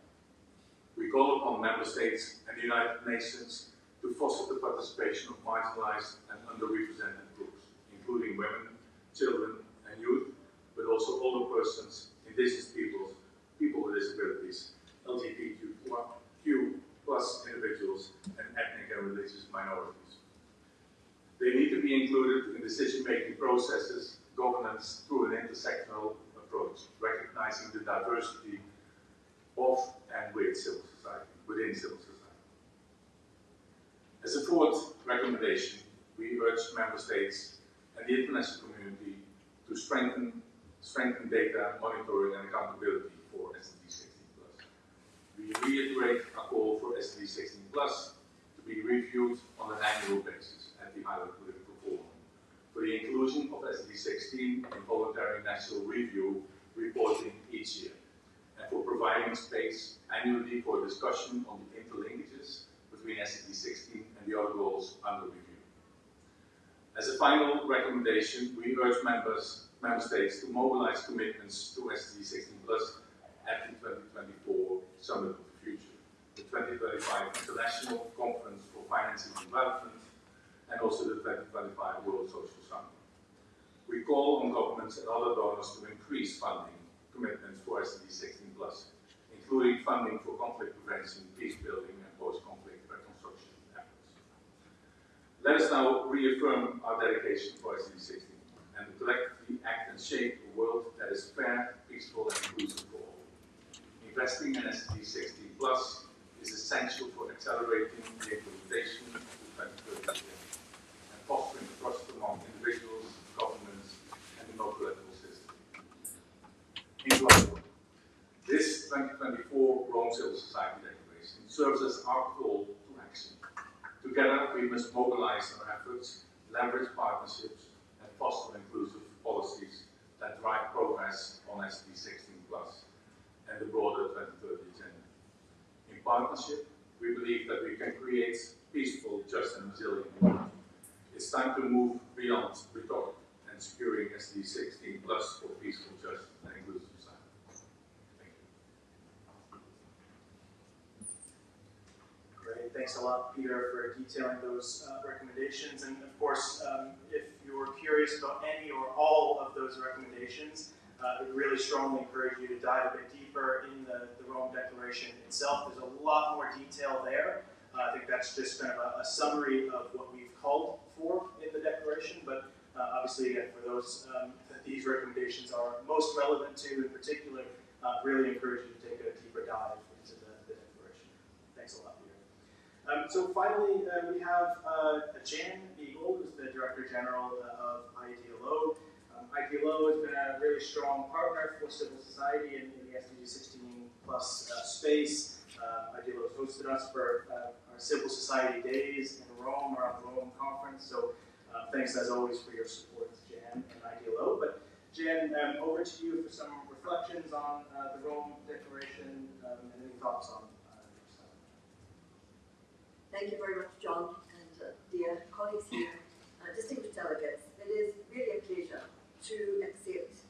We call upon member states and the United Nations to foster the participation of marginalized and underrepresented groups, including women, children and youth, but also older persons, indigenous peoples, people with disabilities, LGBTQ+ individuals, and ethnic and religious minorities. They need to be included in decision-making processes, governance through an intersectional approach, recognizing the diversity of and within civil society. As a fourth recommendation, we urge member states and the international community to strengthen data monitoring and accountability for reiterate our call for SDG 16 Plus to be reviewed on an annual basis at the Higher Political Forum, for the inclusion of SDG 16 in voluntary national review reporting each year, and for providing space annually for discussion on the interlinkages between SDG 16 and the other goals under review. As a final recommendation, we urge member states to mobilize commitments to SDG 16 Plus at the 2024 Summit of the Future, the 2025 International Conference for Financing and Development, and also the 2025 World Social Summit. We call on governments and other donors to increase funding commitments for SDG 16 Plus, including funding for conflict prevention, peace building, and post-conflict reconstruction efforts. Let us now reaffirm our dedication for SDG 16 and collectively act and shape a world that is fair, peaceful, and inclusive for all. Investing in SDG 16 Plus is essential for accelerating the implementation of the 2030 Agenda and fostering trust among individuals, governments, and the multilateral system. In closing, this 2024 Rome Civil Society Declaration serves as our call to action. Together, we must mobilize our efforts, leverage partnerships, and foster inclusive policies that drive progress on SDG 16 Plus and the broader 2030 Agenda. In partnership, we believe that we can create peaceful, just, and resilient world. It's time to move beyond rhetoric and securing SDG 16 Plus for peaceful, just, and inclusive society. Thank you. Great, thanks a lot, Peter, for detailing those recommendations. And of course, if you're curious about any or all of those recommendations, I would really strongly encourage you to dive a bit deeper in the Rome Declaration itself. There's a lot more detail there. I think that's just kind of a summary of what we've called for in the Declaration, but obviously, again, for those that these recommendations are most relevant to in particular, really encourage you to take a deeper dive into the Declaration. Thanks a lot, Peter. So finally, we have Jan Beagle, who's the Director General of IDLO. IDLO has been a really strong partner for civil society in the SDG 16 Plus space. IDLO has hosted us for our Civil Society Days in Rome, around the Rome Conference. So thanks as always for your support, Jan and IDLO. But Jan, over to you for some reflections on the Rome Declaration and any thoughts on your side. Thank you very much, John, and dear colleagues here, distinguished delegates. It is really a pleasure to accept,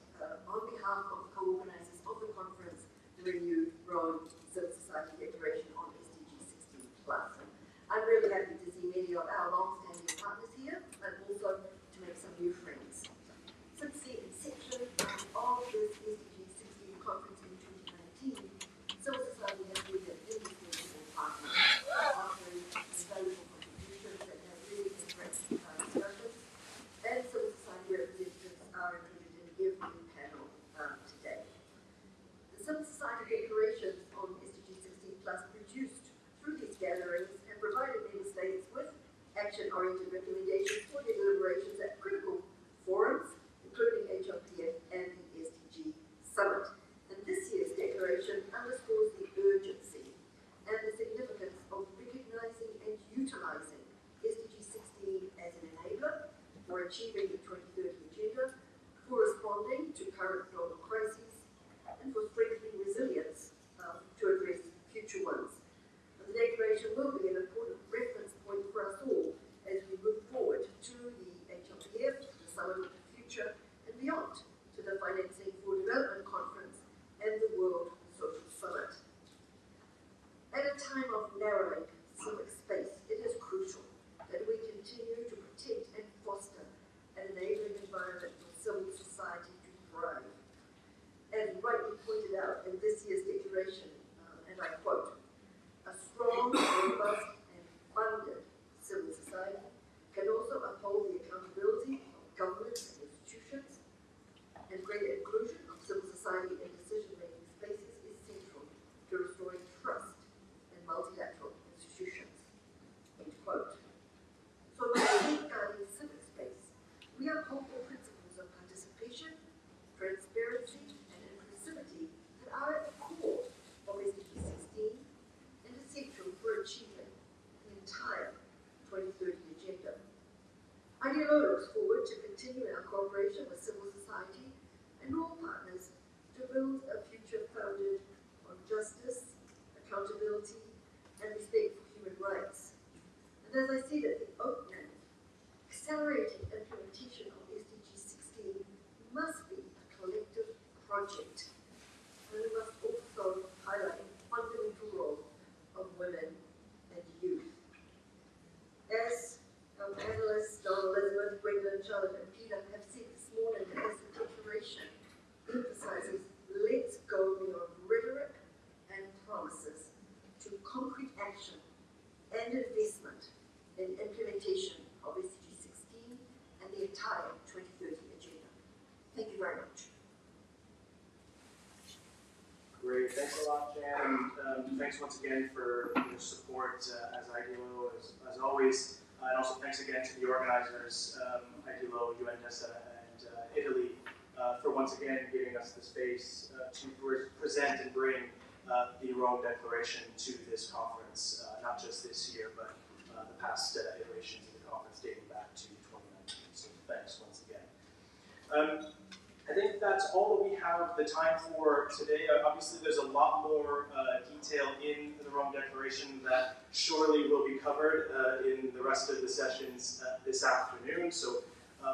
on behalf of the co-organizers of the conference, the renewed Rome Civil Society Declaration on SDG 16 Plus. I'm really happy to see many of our long-standing partners here, and also to make some new friends. Since the inception of this SDG 16 conference in 2019, civil society has been an indispensable partner, offering invaluable contributions that have really enriched discussions, and civil society representatives are included in every panel today. The Civil Society Declarations on SDG 16 Plus produced through these gatherings and provided member states with action-oriented recommendations for their deliberations at critical forums, including HRPF and the SDG Summit. And this year's declaration underscores the urgency and the significance of recognizing and utilizing SDG 16 as an enabler for achieving the 2030 Agenda, for responding to current global crises, and for strengthening resilience to address future ones. And the declaration will be an important reference point for us all as we move forward to the HRPF, the Summit of the Future, and beyond, to the Financing for Development Conference and the World Social Summit. At a time of narrowing civic space, it is crucial that we continue to protect and foster an enabling environment for civil society to thrive. As rightly pointed out in this year's declaration, and I quote, "A strong, robust, and funded civil society can also uphold the accountability of governments and institutions, and greater inclusion of civil society in decision-making spaces is central to restoring trust in multilateral institutions." End quote. So by safeguarding civic space, we uphold the principles of participation, transparency, and inclusivity that are at the core of SDG 16 IDLO looks forward to continuing our cooperation with civil society and all partners to build a future founded on justice, accountability, and respect for human rights. And as I said at the opening, accelerating implementation of SDG 16 must be a collective project, and we must also highlight the fundamental role of women and youth. As our panelists, Don, Elizabeth, Gwendolyn, Charlotte, and Peter have said this morning, as the declaration emphasizes, let's go beyond rhetoric and promises to concrete action and investment in implementation of SDG 16 and the entire 2030 agenda. Thank you very much. Great, thanks a lot, Jan. Thanks once again for your support as IDLO, as always. And also thanks again to the organizers, IDLO, UNDESA, and Italy, for once again giving us the space to present and bring the Rome Declaration to this conference, not just this year, but the past iterations of the conference dating back to 2019. So thanks once again. I think that's all that we have the time for today. Obviously, there's a lot more detail in the Rome Declaration that surely will be covered in the rest of the sessions this afternoon. So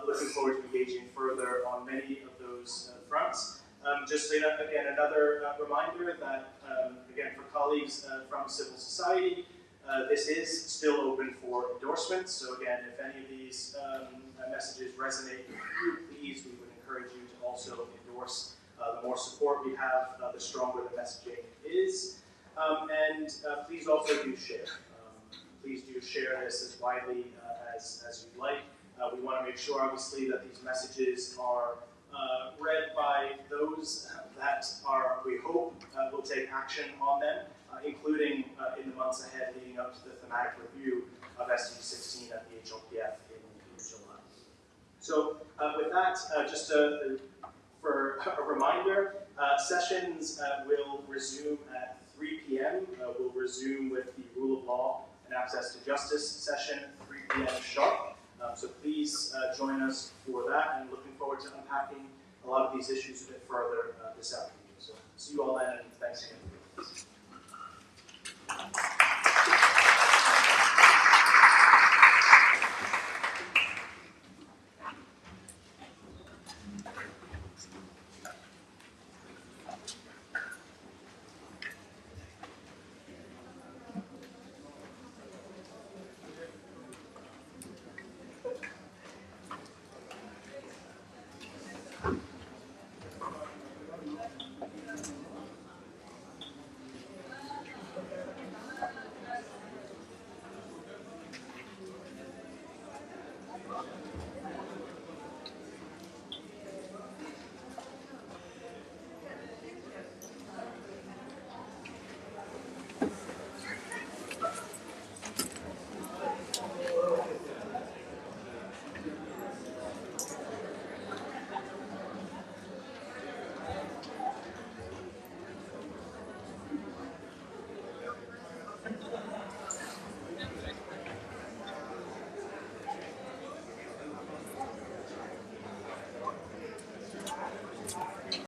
looking forward to engaging further on many of those fronts. Just again, another reminder that, again, for colleagues from civil society, this is still open for endorsement. So again, if any of these messages resonate with you, please, we would encourage you to also endorse. The more support we have, the stronger the messaging is. And please also do share. Please do share this as widely as you'd like. We want to make sure, obviously, that these messages are read by those that are, we hope, will take action on them, including in the months ahead leading up to the thematic review of SDG 16 at the HLPF in July. So with that, just for a reminder, sessions will resume at 3 p.m. We'll resume with the Rule of Law and Access to Justice session at 3 p.m. sharp. So please join us for that, and looking forward to unpacking a lot of these issues a bit further this afternoon. So see you all then, and thanks again.